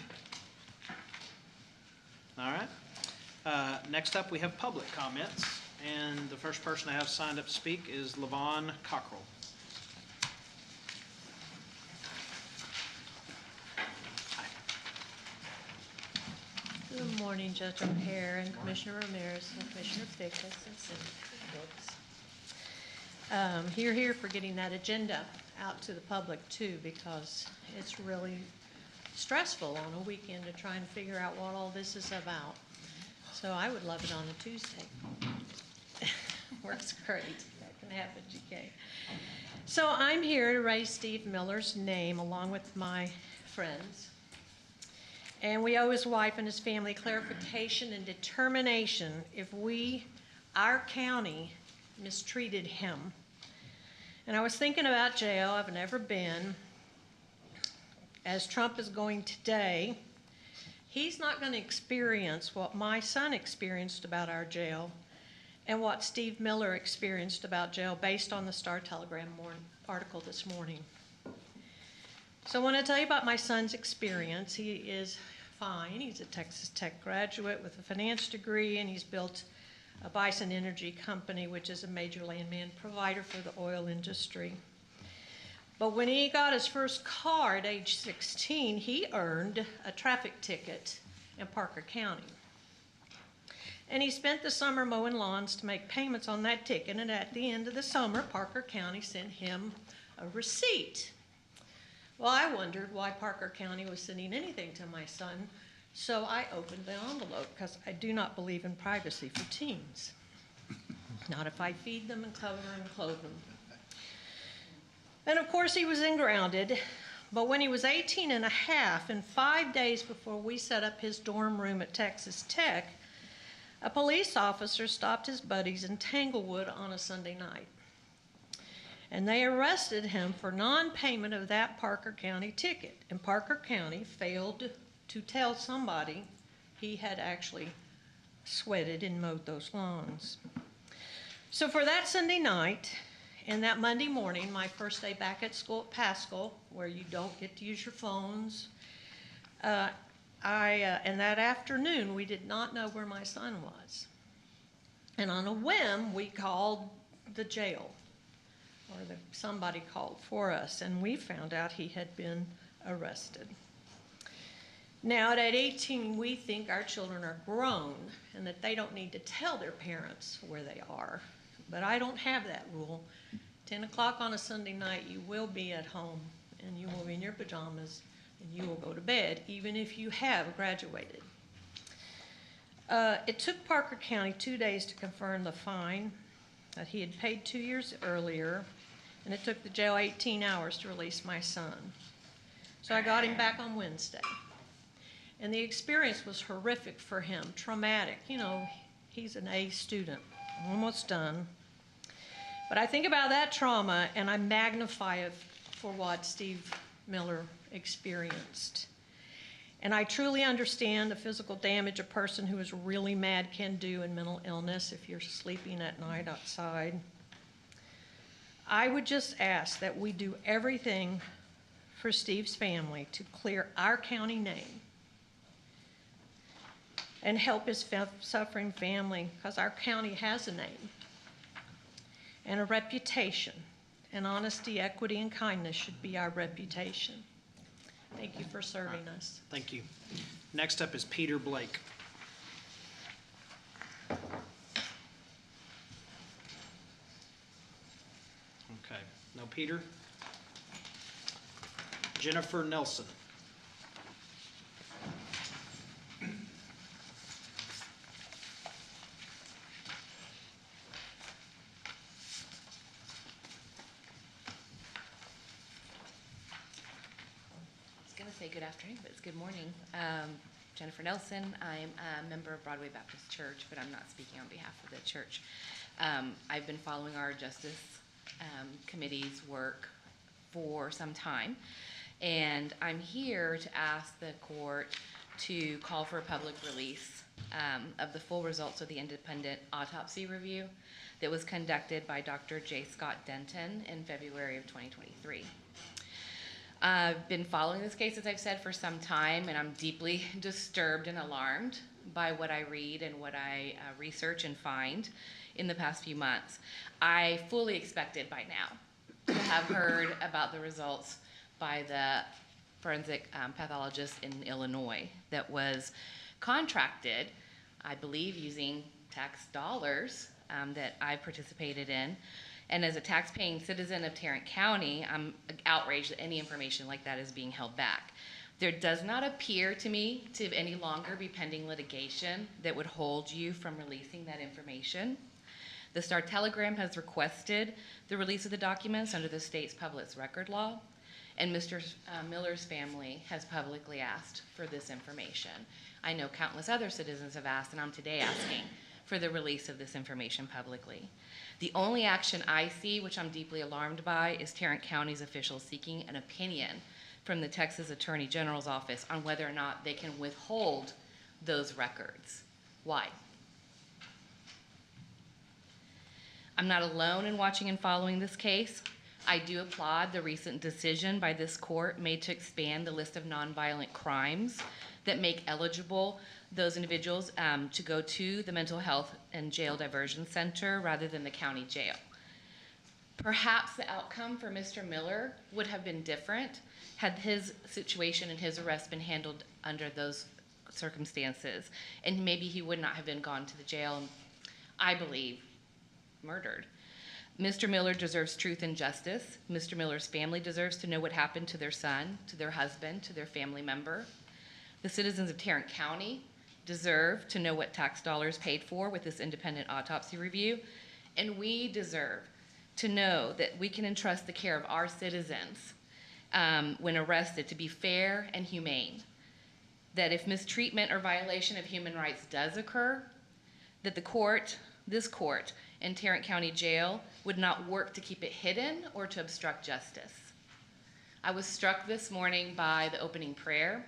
Speaker 3: All right. Next up, we have public comments, and the first person I have signed up to speak is Levon Cockrell.
Speaker 14: Good morning, Judge O'Hare and Commissioner Ramirez and Commissioner Pickus and Senator Brooks. Here for getting that agenda out to the public too, because it's really stressful on a weekend to try and figure out what all this is about. So I would love it on a Tuesday. Works great. That can happen, GK. So I'm here to raise Steve Miller's name along with my friends. And we owe his wife and his family clarification and determination if our county, mistreated him. And I was thinking about jail. I've never been. As Trump is going today, he's not going to experience what my son experienced about our jail and what Steve Miller experienced about jail based on the Star-Telegram article this morning. So I want to tell you about my son's experience. He is fine. He's a Texas Tech graduate with a finance degree, and he's built a Bison Energy company, which is a major landman provider for the oil industry. But when he got his first car at age 16, he earned a traffic ticket in Parker County. And he spent the summer mowing lawns to make payments on that ticket, and at the end of the summer, Parker County sent him a receipt. Well, I wondered why Parker County was sending anything to my son, So I opened the envelope because I do not believe in privacy for teens. Not if I feed them and cover and clothe them. And of course he was in grounded, but when he was 18 and a half, and 5 days before we set up his dorm room at Texas Tech, a police officer stopped his buddies in Tanglewood on a Sunday night. And they arrested him for non-payment of that Parker County ticket. And Parker County failed to tell somebody he had actually sweated and mowed those lawns. So for that Sunday night and that Monday morning, my first day back at school at Paschal, where you don't get to use your phones, and that afternoon, we did not know where my son was. And on a whim, we called the jail, or somebody called for us, and we found out he had been arrested. Now, at 18, we think our children are grown and that they don't need to tell their parents where they are. But I don't have that rule. 10 o'clock on a Sunday night, you will be at home, and you will be in your pajamas, and you will go to bed, even if you have graduated. It took Parker County 2 days to confirm the fine that he had paid 2 years earlier, and it took the jail 18 hours to release my son. So I got him back on Wednesday. And the experience was horrific for him, traumatic. You know, he's an A student, almost done. But I think about that trauma and I magnify it for what Steve Miller experienced. And I truly understand the physical damage a person who is really mad can do in mental illness if you're sleeping at night outside. I would just ask that we do everything for Steve's family to clear our county name and help his suffering family, because our county has a name and a reputation, and honesty, equity, and kindness should be our reputation. Thank you for serving us.
Speaker 3: Thank you. Next up is Peter Blake. Okay, no Peter. Jennifer Nelson.
Speaker 2: Say good afternoon, but it's good morning. Jennifer Nelson. I'm a member of Broadway Baptist Church, but I'm not speaking on behalf of the church. I've been following our Justice Committee's work for some time, and I'm here to ask the court to call for a public release of the full results of the independent autopsy review that was conducted by Dr. J. Scott Denton in February of 2023. I've been following this case, as I've said, for some time, and I'm deeply disturbed and alarmed by what I read and what I research and find in the past few months. I fully expected by now to have heard about the results by the forensic pathologist in Illinois that was contracted, I believe, using tax dollars that I participated in. And as a tax-paying citizen of Tarrant County, I'm outraged that any information like that is being held back. There does not appear to me to any longer be pending litigation that would hold you from releasing that information. The Star-Telegram has requested the release of the documents under the state's public record law, and Mr. Miller's family has publicly asked for this information. I know countless other citizens have asked, and I'm today asking for the release of this information publicly. The only action I see, which I'm deeply alarmed by, is Tarrant County's officials seeking an opinion from the Texas Attorney General's office on whether or not they can withhold those records. Why? I'm not alone in watching and following this case. I do applaud the recent decision by this court made to expand the list of nonviolent crimes that make eligible those individuals to go to the Mental Health and Jail Diversion Center rather than the county jail. Perhaps the outcome for Mr. Miller would have been different had his situation and his arrest been handled under those circumstances, and maybe he would not have been gone to the jail and, I believe, murdered. Mr. Miller deserves truth and justice. Mr. Miller's family deserves to know what happened to their son, to their husband, to their family member. The citizens of Tarrant County deserve to know what tax dollars paid for with this independent autopsy review, and we deserve to know that we can entrust the care of our citizens when arrested to be fair and humane. That if mistreatment or violation of human rights does occur, that this court and Tarrant County Jail would not work to keep it hidden or to obstruct justice. I was struck this morning by the opening prayer,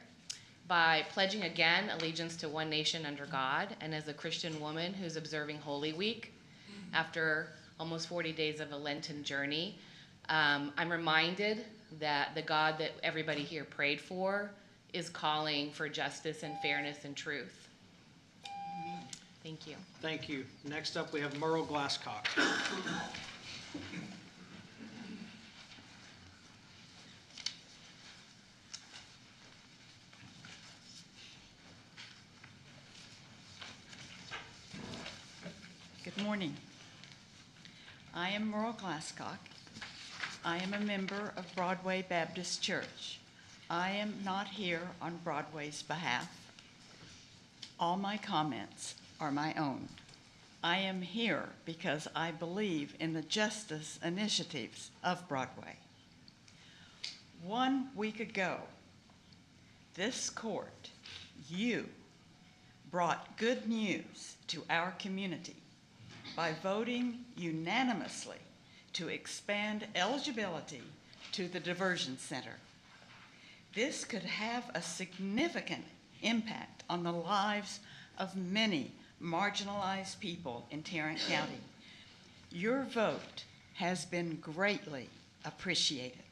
Speaker 2: by pledging again allegiance to one nation under God, and as a Christian woman who's observing Holy Week after almost 40 days of a Lenten journey, I'm reminded that the God that everybody here prayed for is calling for justice and fairness and truth. Thank you.
Speaker 3: Thank you. Next up, we have Merle Glasscock.
Speaker 5: Good morning. I am Merle Glasscock. I am a member of Broadway Baptist Church. I am not here on Broadway's behalf. All my comments are my own. I am here because I believe in the justice initiatives of Broadway. 1 week ago, this court, you, brought good news to our community by voting unanimously to expand eligibility to the diversion center. This could have a significant impact on the lives of many marginalized people in Tarrant County. Your vote has been greatly appreciated.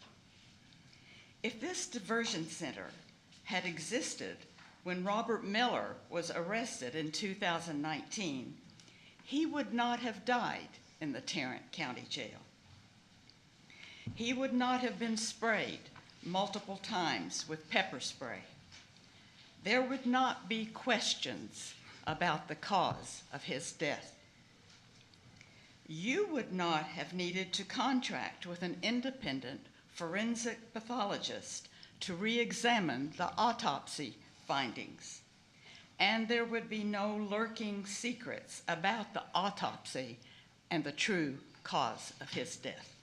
Speaker 5: If this diversion center had existed when Robert Miller was arrested in 2019, he would not have died in the Tarrant County Jail. He would not have been sprayed multiple times with pepper spray. There would not be questions about the cause of his death. You would not have needed to contract with an independent forensic pathologist to re-examine the autopsy findings. And there would be no lurking secrets about the autopsy and the true cause of his death.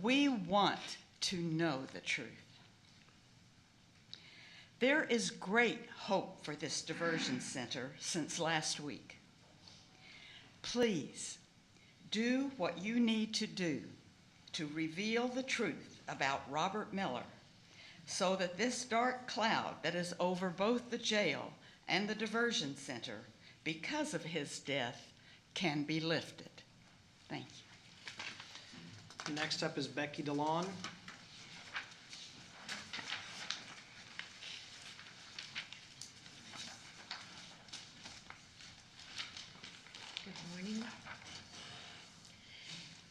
Speaker 5: We want to know the truth. There is great hope for this diversion center since last week. Please do what you need to do to reveal the truth about Robert Miller so that this dark cloud that is over both the jail and the diversion center because of his death can be lifted. Thank you.
Speaker 3: Next up is Becky DeLon.
Speaker 6: Good morning.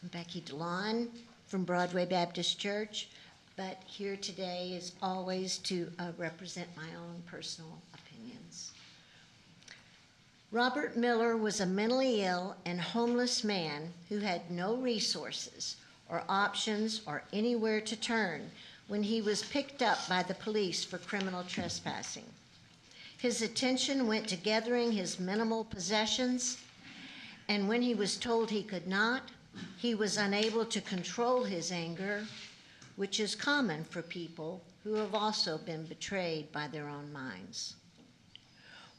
Speaker 6: I'm Becky DeLon from Broadway Baptist Church, but here today is always to represent my own personal opinions. Robert Miller was a mentally ill and homeless man who had no resources or options or anywhere to turn when he was picked up by the police for criminal trespassing. His attention went to gathering his minimal possessions, and when he was told he could not, he was unable to control his anger, which is common for people who have also been betrayed by their own minds.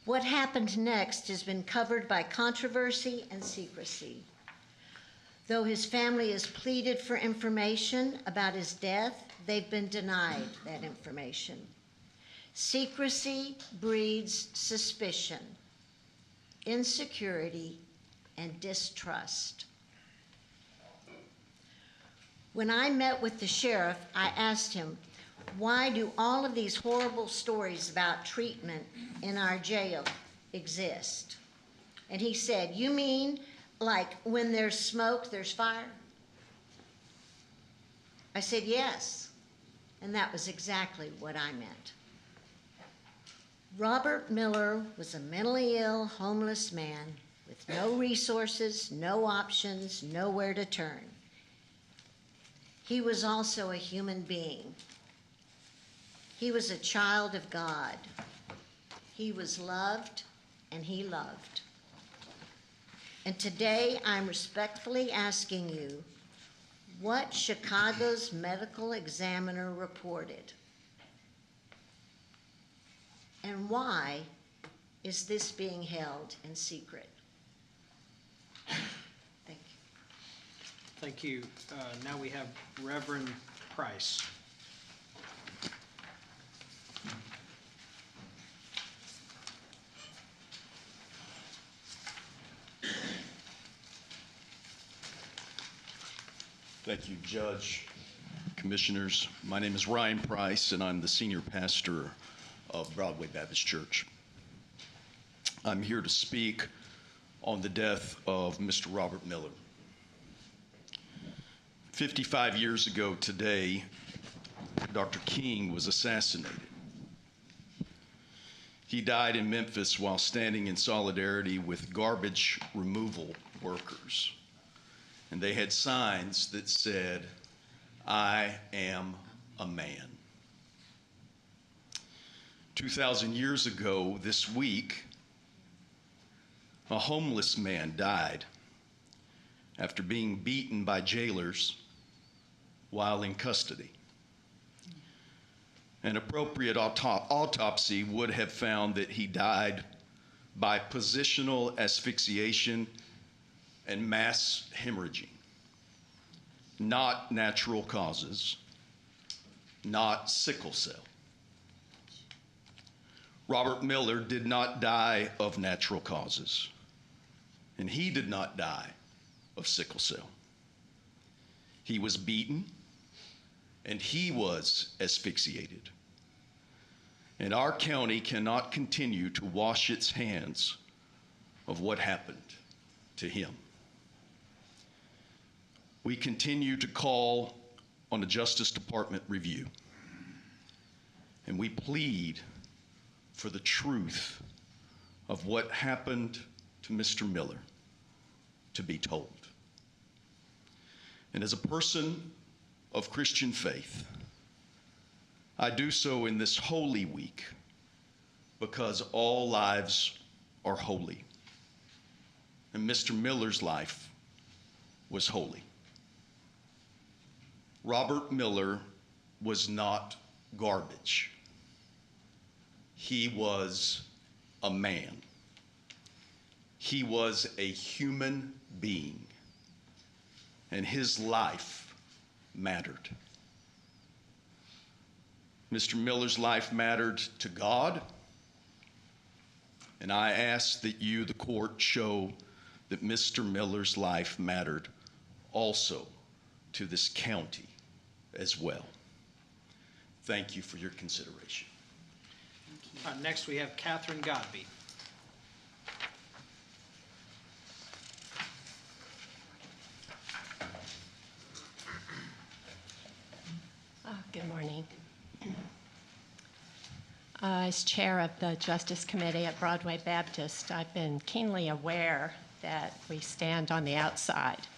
Speaker 6: What happened next has been covered by controversy and secrecy. Though his family has pleaded for information about his death, they've been denied that information. Secrecy breeds suspicion, insecurity, and distrust. When I met with the sheriff, I asked him, why do all of these horrible stories about treatment in our jail exist? And he said, you mean like when there's smoke, there's fire? I said, yes. And that was exactly what I meant. Robert Miller was a mentally ill, homeless man with no resources, no options, nowhere to turn. He was also a human being. He was a child of God. He was loved, and he loved. And today I'm respectfully asking you what Chicago's medical examiner reported. And why is this being held in secret? Thank you.
Speaker 3: Thank you. Now we have Reverend Price.
Speaker 11: Thank you, Judge, Commissioners. My name is Ryan Price, and I'm the senior pastor of Broadway Baptist Church. I'm here to speak on the death of Mr. Robert Miller. 55 years ago today, Dr. King was assassinated. He died in Memphis while standing in solidarity with garbage removal workers. And they had signs that said, "I am a man." 2,000 years ago this week, a homeless man died after being beaten by jailers while in custody. An appropriate autopsy would have found that he died by positional asphyxiation and mass hemorrhaging, not natural causes, not sickle cell. Robert Miller did not die of natural causes, and he did not die of sickle cell. He was beaten, and he was asphyxiated. And our county cannot continue to wash its hands of what happened to him. We continue to call on a Justice Department review, and we plead for the truth of what happened to Mr. Miller to be told. And as a person of Christian faith, I do so in this holy week because all lives are holy. And Mr. Miller's life was holy. Robert Miller was not garbage. He was a man. He was a human being, and his life mattered. Mr. Miller's life mattered to God, and I ask that you, the court, show that Mr. Miller's life mattered also to this county as well. Thank you for your consideration.
Speaker 3: Next, we have Catherine Godby.
Speaker 12: Good morning. As chair of the Justice Committee at Broadway Baptist, I've been keenly aware that we stand on the outside.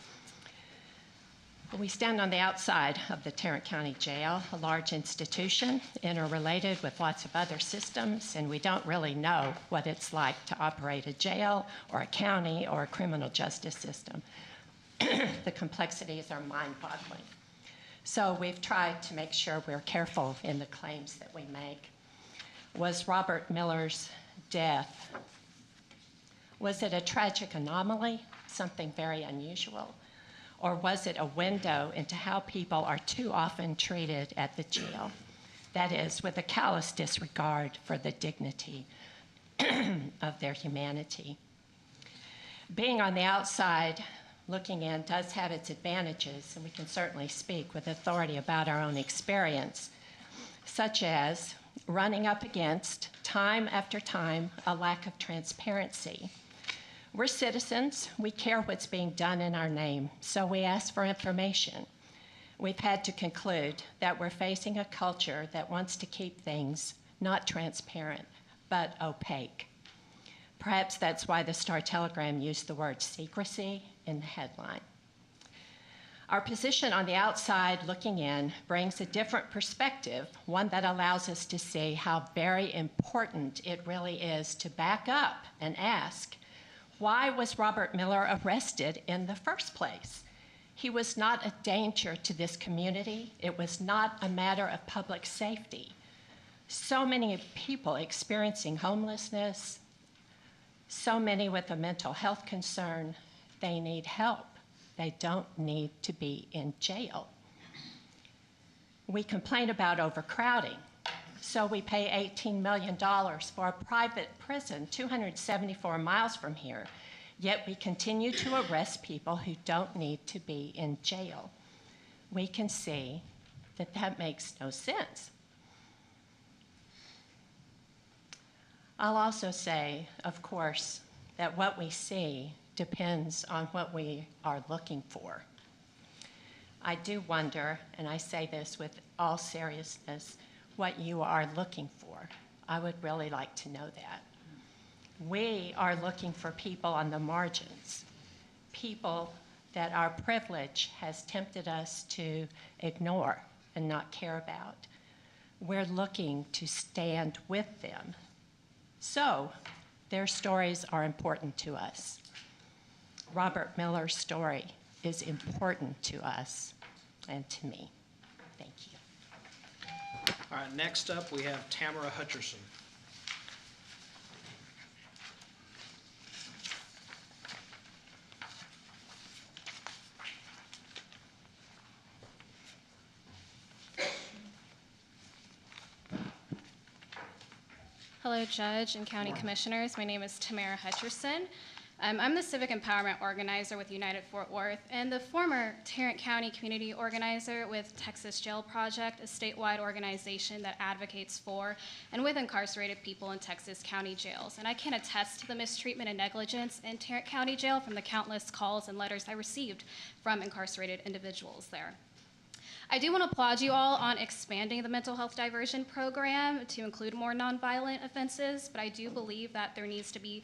Speaker 12: We stand on the outside of the Tarrant County Jail, a large institution interrelated with lots of other systems, and we don't really know what it's like to operate a jail or a county or a criminal justice system. The complexities are mind-boggling. So we've tried to make sure we're careful in the claims that we make. Was Robert Miller's death, was it a tragic anomaly, something very unusual? Or was it a window into how people are too often treated at the jail? That is, with a callous disregard for the dignity of their humanity. Being on the outside, looking in, does have its advantages, and we can certainly speak with authority about our own experience, such as running up against, time after time, a lack of transparency. We're citizens. We care what's being done in our name, so we ask for information. We've had to conclude that we're facing a culture that wants to keep things not transparent, but opaque. Perhaps that's why the Star Telegram used the word secrecy in the headline. Our position on the outside looking in brings a different perspective, one that allows us to see how very important it really is to back up and ask, why was Robert Miller arrested in the first place? He was not a danger to this community. It was not a matter of public safety. So many people experiencing homelessness, so many with a mental health concern, they need help. They don't need to be in jail. We complain about overcrowding, so we pay $18 million for a private prison 274 miles from here, yet we continue to arrest people who don't need to be in jail. We can see that that makes no sense. I'll also say, of course, that what we see depends on what we are looking for. I do wonder, and I say this with all seriousness, what you are looking for. I would really like to know that. We are looking for people on the margins, people that our privilege has tempted us to ignore and not care about. We're looking to stand with them. So, their stories are important to us. Robert Miller's story is important to us and to me. Thank you.
Speaker 3: All right, next up, we have Tamara Hutcherson.
Speaker 1: Hello, Judge and County Commissioners. My name is Tamara Hutcherson. I'm the Civic Empowerment Organizer with United Fort Worth and the former Tarrant County Community Organizer with Texas Jail Project, a statewide organization that advocates for and with incarcerated people in Texas county jails. And I can attest to the mistreatment and negligence in Tarrant County Jail from the countless calls and letters I received from incarcerated individuals there. I do want to applaud you all on expanding the mental health diversion program to include more nonviolent offenses, but I do believe that there needs to be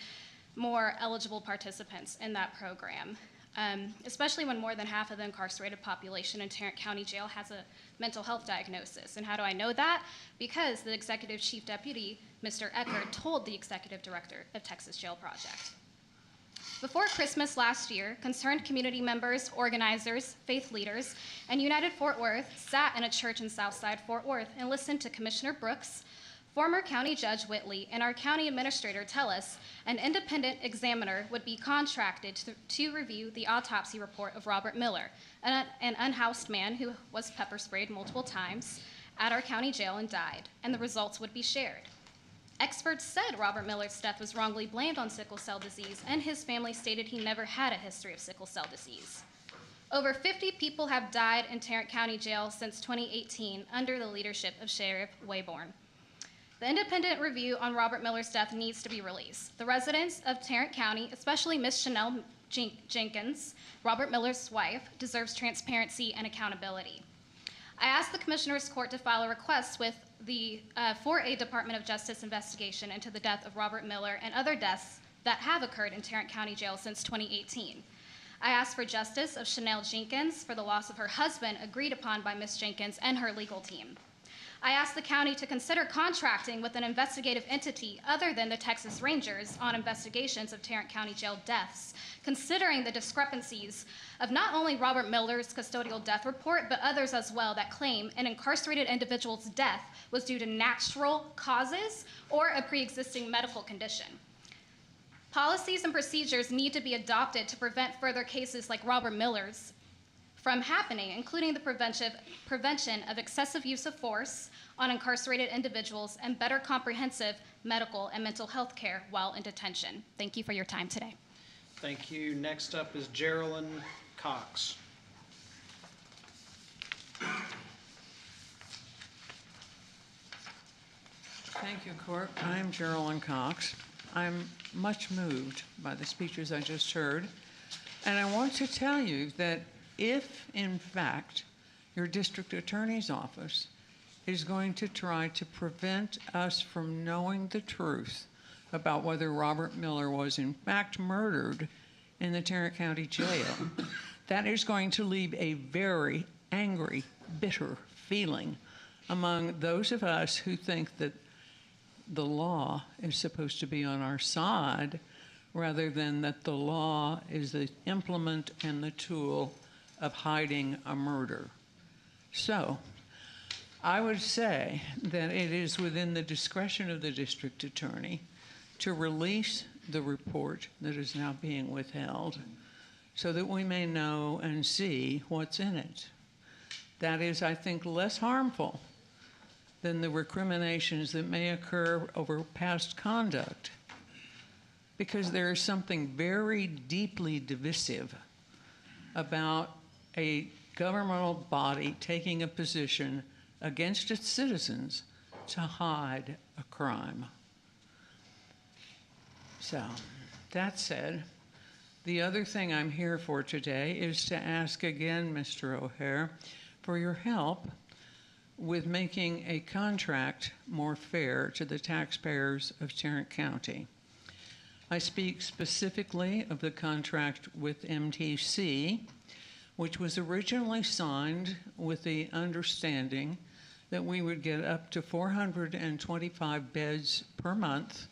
Speaker 1: more eligible participants in that program, especially when more than half of the incarcerated population in Tarrant County Jail has a mental health diagnosis. And how do I know that? Because the Executive Chief Deputy, Mr. Eckert, told the Executive Director of Texas Jail Project. Before Christmas last year, concerned community members, organizers, faith leaders, and United Fort Worth sat in a church in Southside Fort Worth and listened to Commissioner Brooks, former County Judge Whitley, and our county administrator tell us an independent examiner would be contracted to review the autopsy report of Robert Miller, an unhoused man who was pepper sprayed multiple times at our county jail and died, and the results would be shared. Experts said Robert Miller's death was wrongly blamed on sickle cell disease, and his family stated he never had a history of sickle cell disease. Over 50 people have died in Tarrant County Jail since 2018 under the leadership of Sheriff Wayborn. The independent review on Robert Miller's death needs to be released. The residents of Tarrant County, especially Ms. Chanel Jenkins, Robert Miller's wife, deserves transparency and accountability. I asked the Commissioner's Court to file a request with for a Department of Justice investigation into the death of Robert Miller and other deaths that have occurred in Tarrant County Jail since 2018. I asked for justice of Chanel Jenkins for the loss of her husband agreed upon by Ms. Jenkins and her legal team. I asked the county to consider contracting with an investigative entity other than the Texas Rangers on investigations of Tarrant County Jail deaths, considering the discrepancies of not only Robert Miller's custodial death report, but others as well that claim an incarcerated individual's death was due to natural causes or a pre-existing medical condition. Policies and procedures need to be adopted to prevent further cases like Robert Miller's from happening, including the prevention of excessive use of force on incarcerated individuals and better comprehensive medical and mental health care while in detention. Thank you for your time today.
Speaker 3: Thank you. Next up is Geraldine Cox.
Speaker 15: Thank you, Court. I'm Geraldine Cox. I'm much moved by the speeches I just heard, and I want to tell you that if, in fact, your district attorney's office is going to try to prevent us from knowing the truth about whether Robert Miller was in fact murdered in the Tarrant County Jail, that is going to leave a very angry, bitter feeling among those of us who think that the law is supposed to be on our side rather than that the law is the implement and the tool of hiding a murder. So, I would say that it is within the discretion of the district attorney to release the report that is now being withheld so that we may know and see what's in it. That is, I think, less harmful than the recriminations that may occur over past conduct, because there is something very deeply divisive about a governmental body taking a position against its citizens to hide a crime. So, that said, the other thing I'm here for today is to ask again, Mr. O'Hare, for your help with making a contract more fair to the taxpayers of Tarrant County. I speak specifically of the contract with MTC, which was originally signed with the understanding that we would get up to 425 beds per month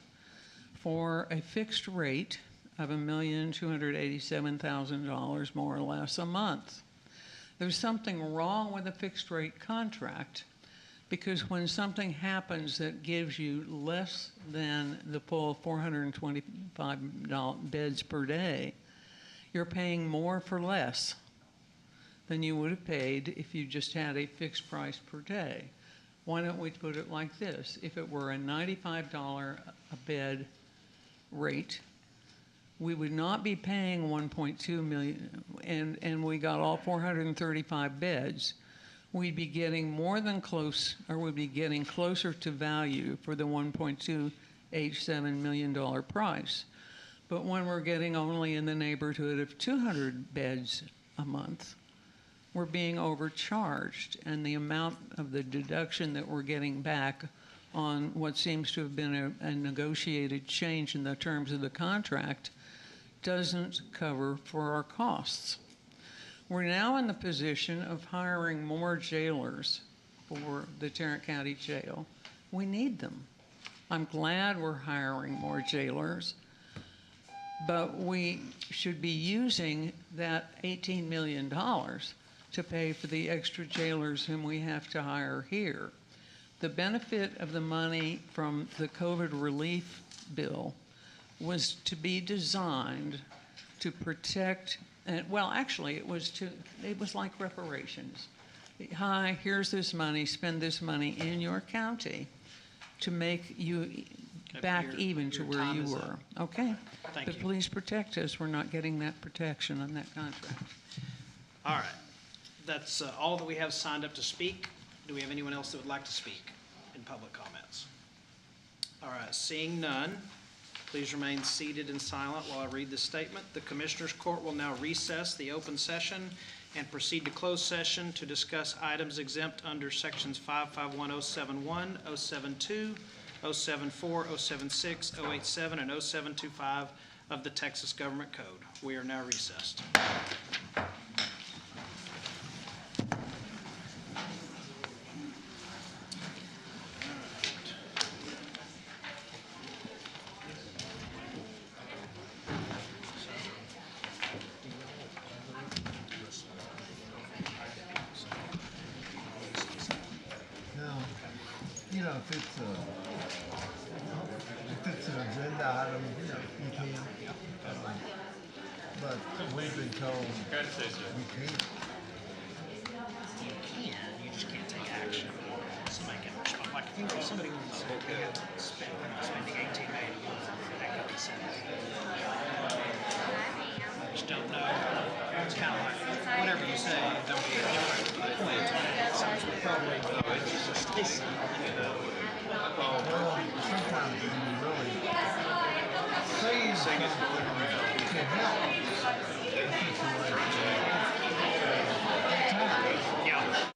Speaker 15: for a fixed rate of $1,287,000 more or less a month. There's something wrong with a fixed rate contract, because when something happens that gives you less than the full 425 beds per day, you're paying more for less than you would have paid if you just had a fixed price per day. Why don't we put it like this? If it were a $95 a bed rate, we would not be paying 1.2 million, and we got all 435 beds. We'd be getting more than close, or we'd be getting closer to value for the $1.287 million price. But when we're getting only in the neighborhood of 200 beds a month, we're being overcharged, and the amount of the deduction that we're getting back on what seems to have been a negotiated change in the terms of the contract doesn't cover for our costs. We're now in the position of hiring more jailers for the Tarrant County Jail. We need them. I'm glad we're hiring more jailers, but we should be using that $18 million to pay for the extra jailers whom we have to hire here. The benefit of the money from the COVID relief bill was to be designed to protect, well, actually, it was like reparations. Hi, here's this money, spend this money in your county to make you back even to where you were. Okay?
Speaker 3: Thank
Speaker 15: but
Speaker 3: you.
Speaker 15: Please protect us. We're not getting that protection on that contract.
Speaker 3: All right. That's all that we have signed up to speak. Do we have anyone else that would like to speak in public comments? All right, seeing none, please remain seated and silent while I read the statement. The Commissioners Court will now recess the open session and proceed to closed session to discuss items exempt under sections 551071, 072, 074, 076, 087, and 0725 of the Texas Government Code. We are now recessed.
Speaker 21: You know, if it's an agenda item, you know, you can. But we've been told we can't.
Speaker 3: You can, you just can't take action. Somebody can respond. Like if you, somebody wants to spending $18 million that could be said. I just don't know. It's kind of like whatever you say, don't be different. But sometimes we probably just listen, you know.
Speaker 21: Well, sometimes you really say something to help the situation.
Speaker 3: Yeah.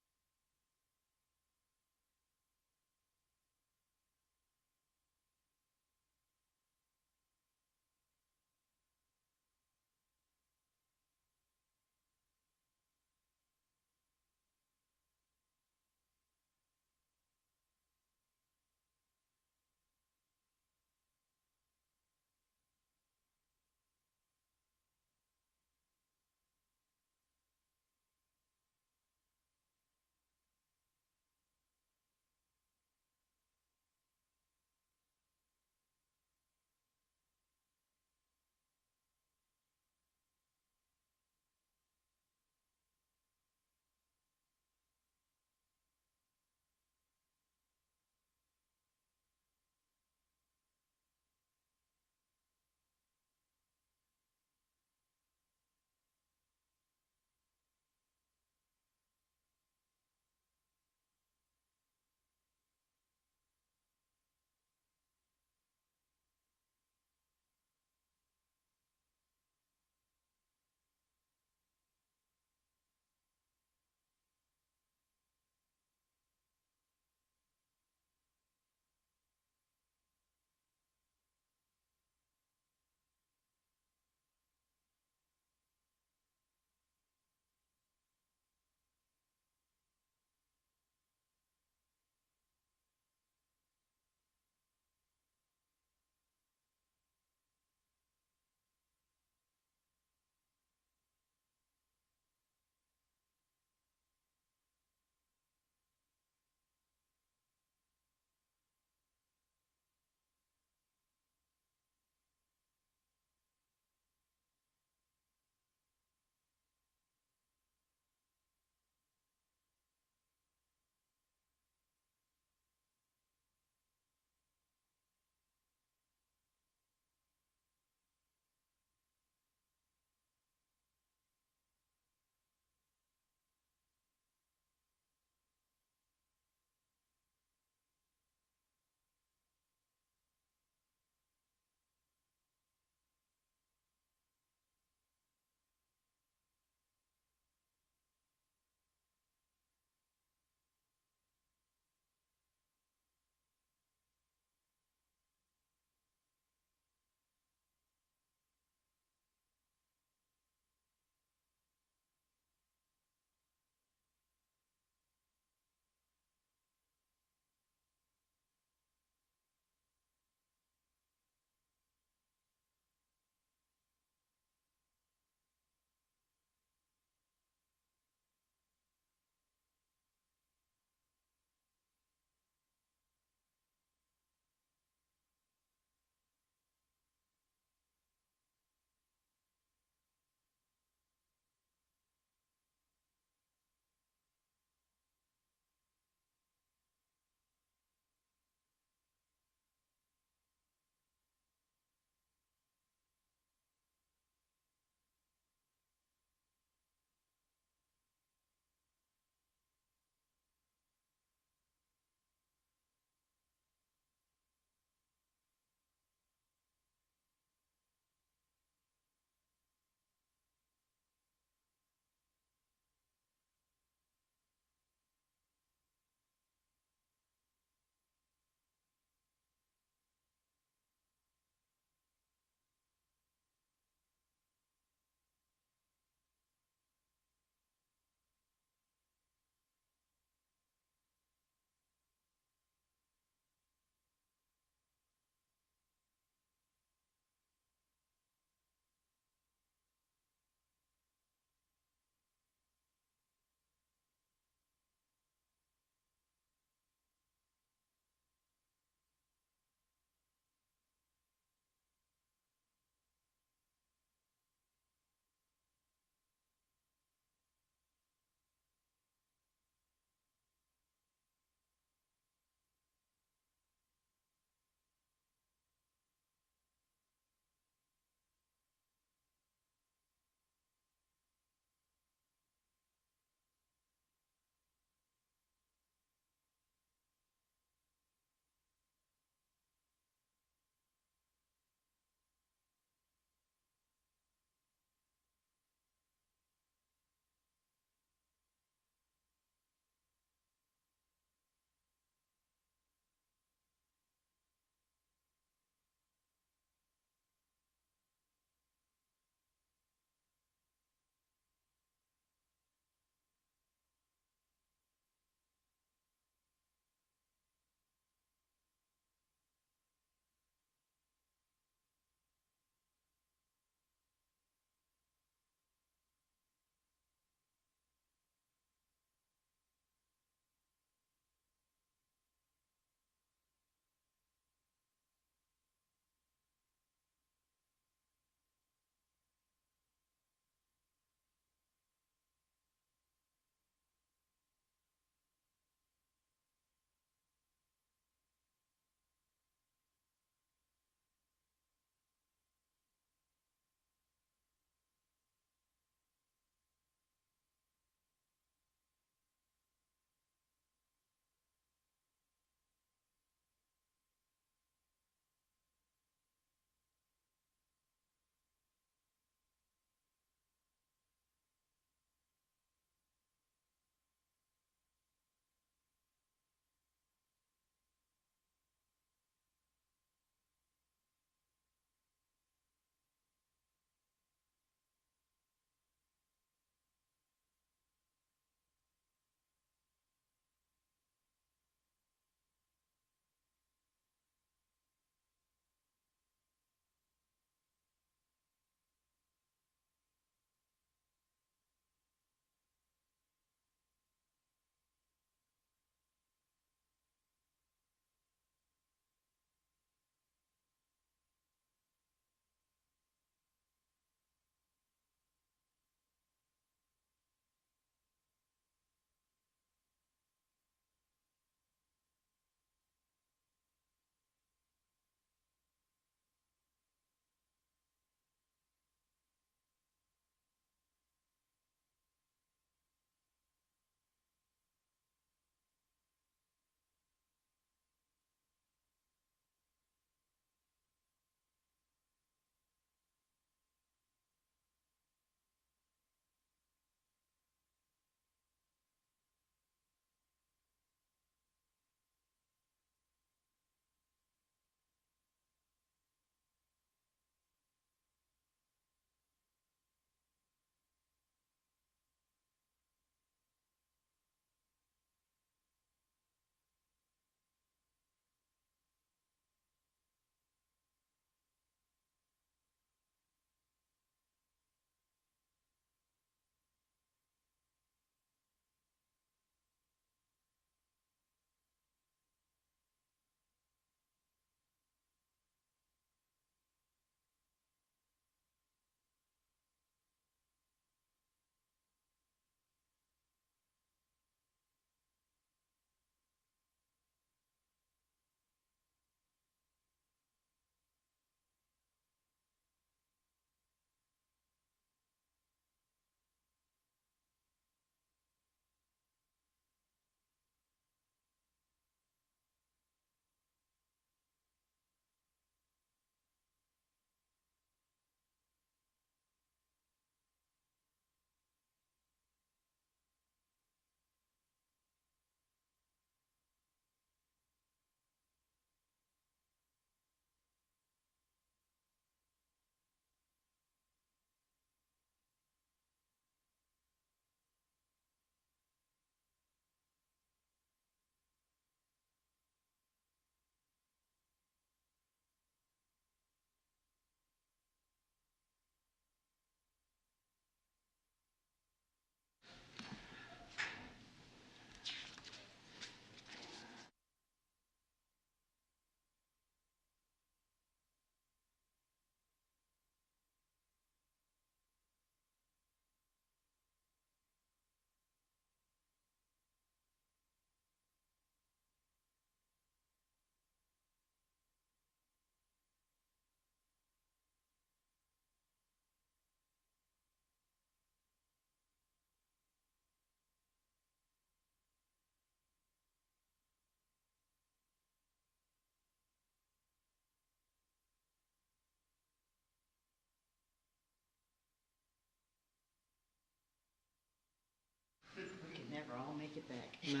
Speaker 10: take it back.
Speaker 3: No.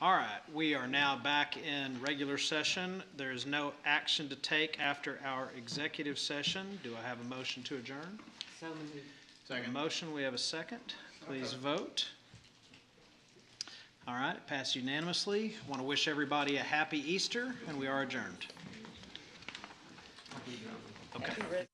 Speaker 3: All right, we are now back in regular session. There is no action to take after our executive session. Do I have a motion to adjourn?
Speaker 10: So moved.
Speaker 3: Second. Motion, we have a second. Please vote. All right, it passed unanimously. I want to wish everybody a happy Easter, and we are adjourned. Okay.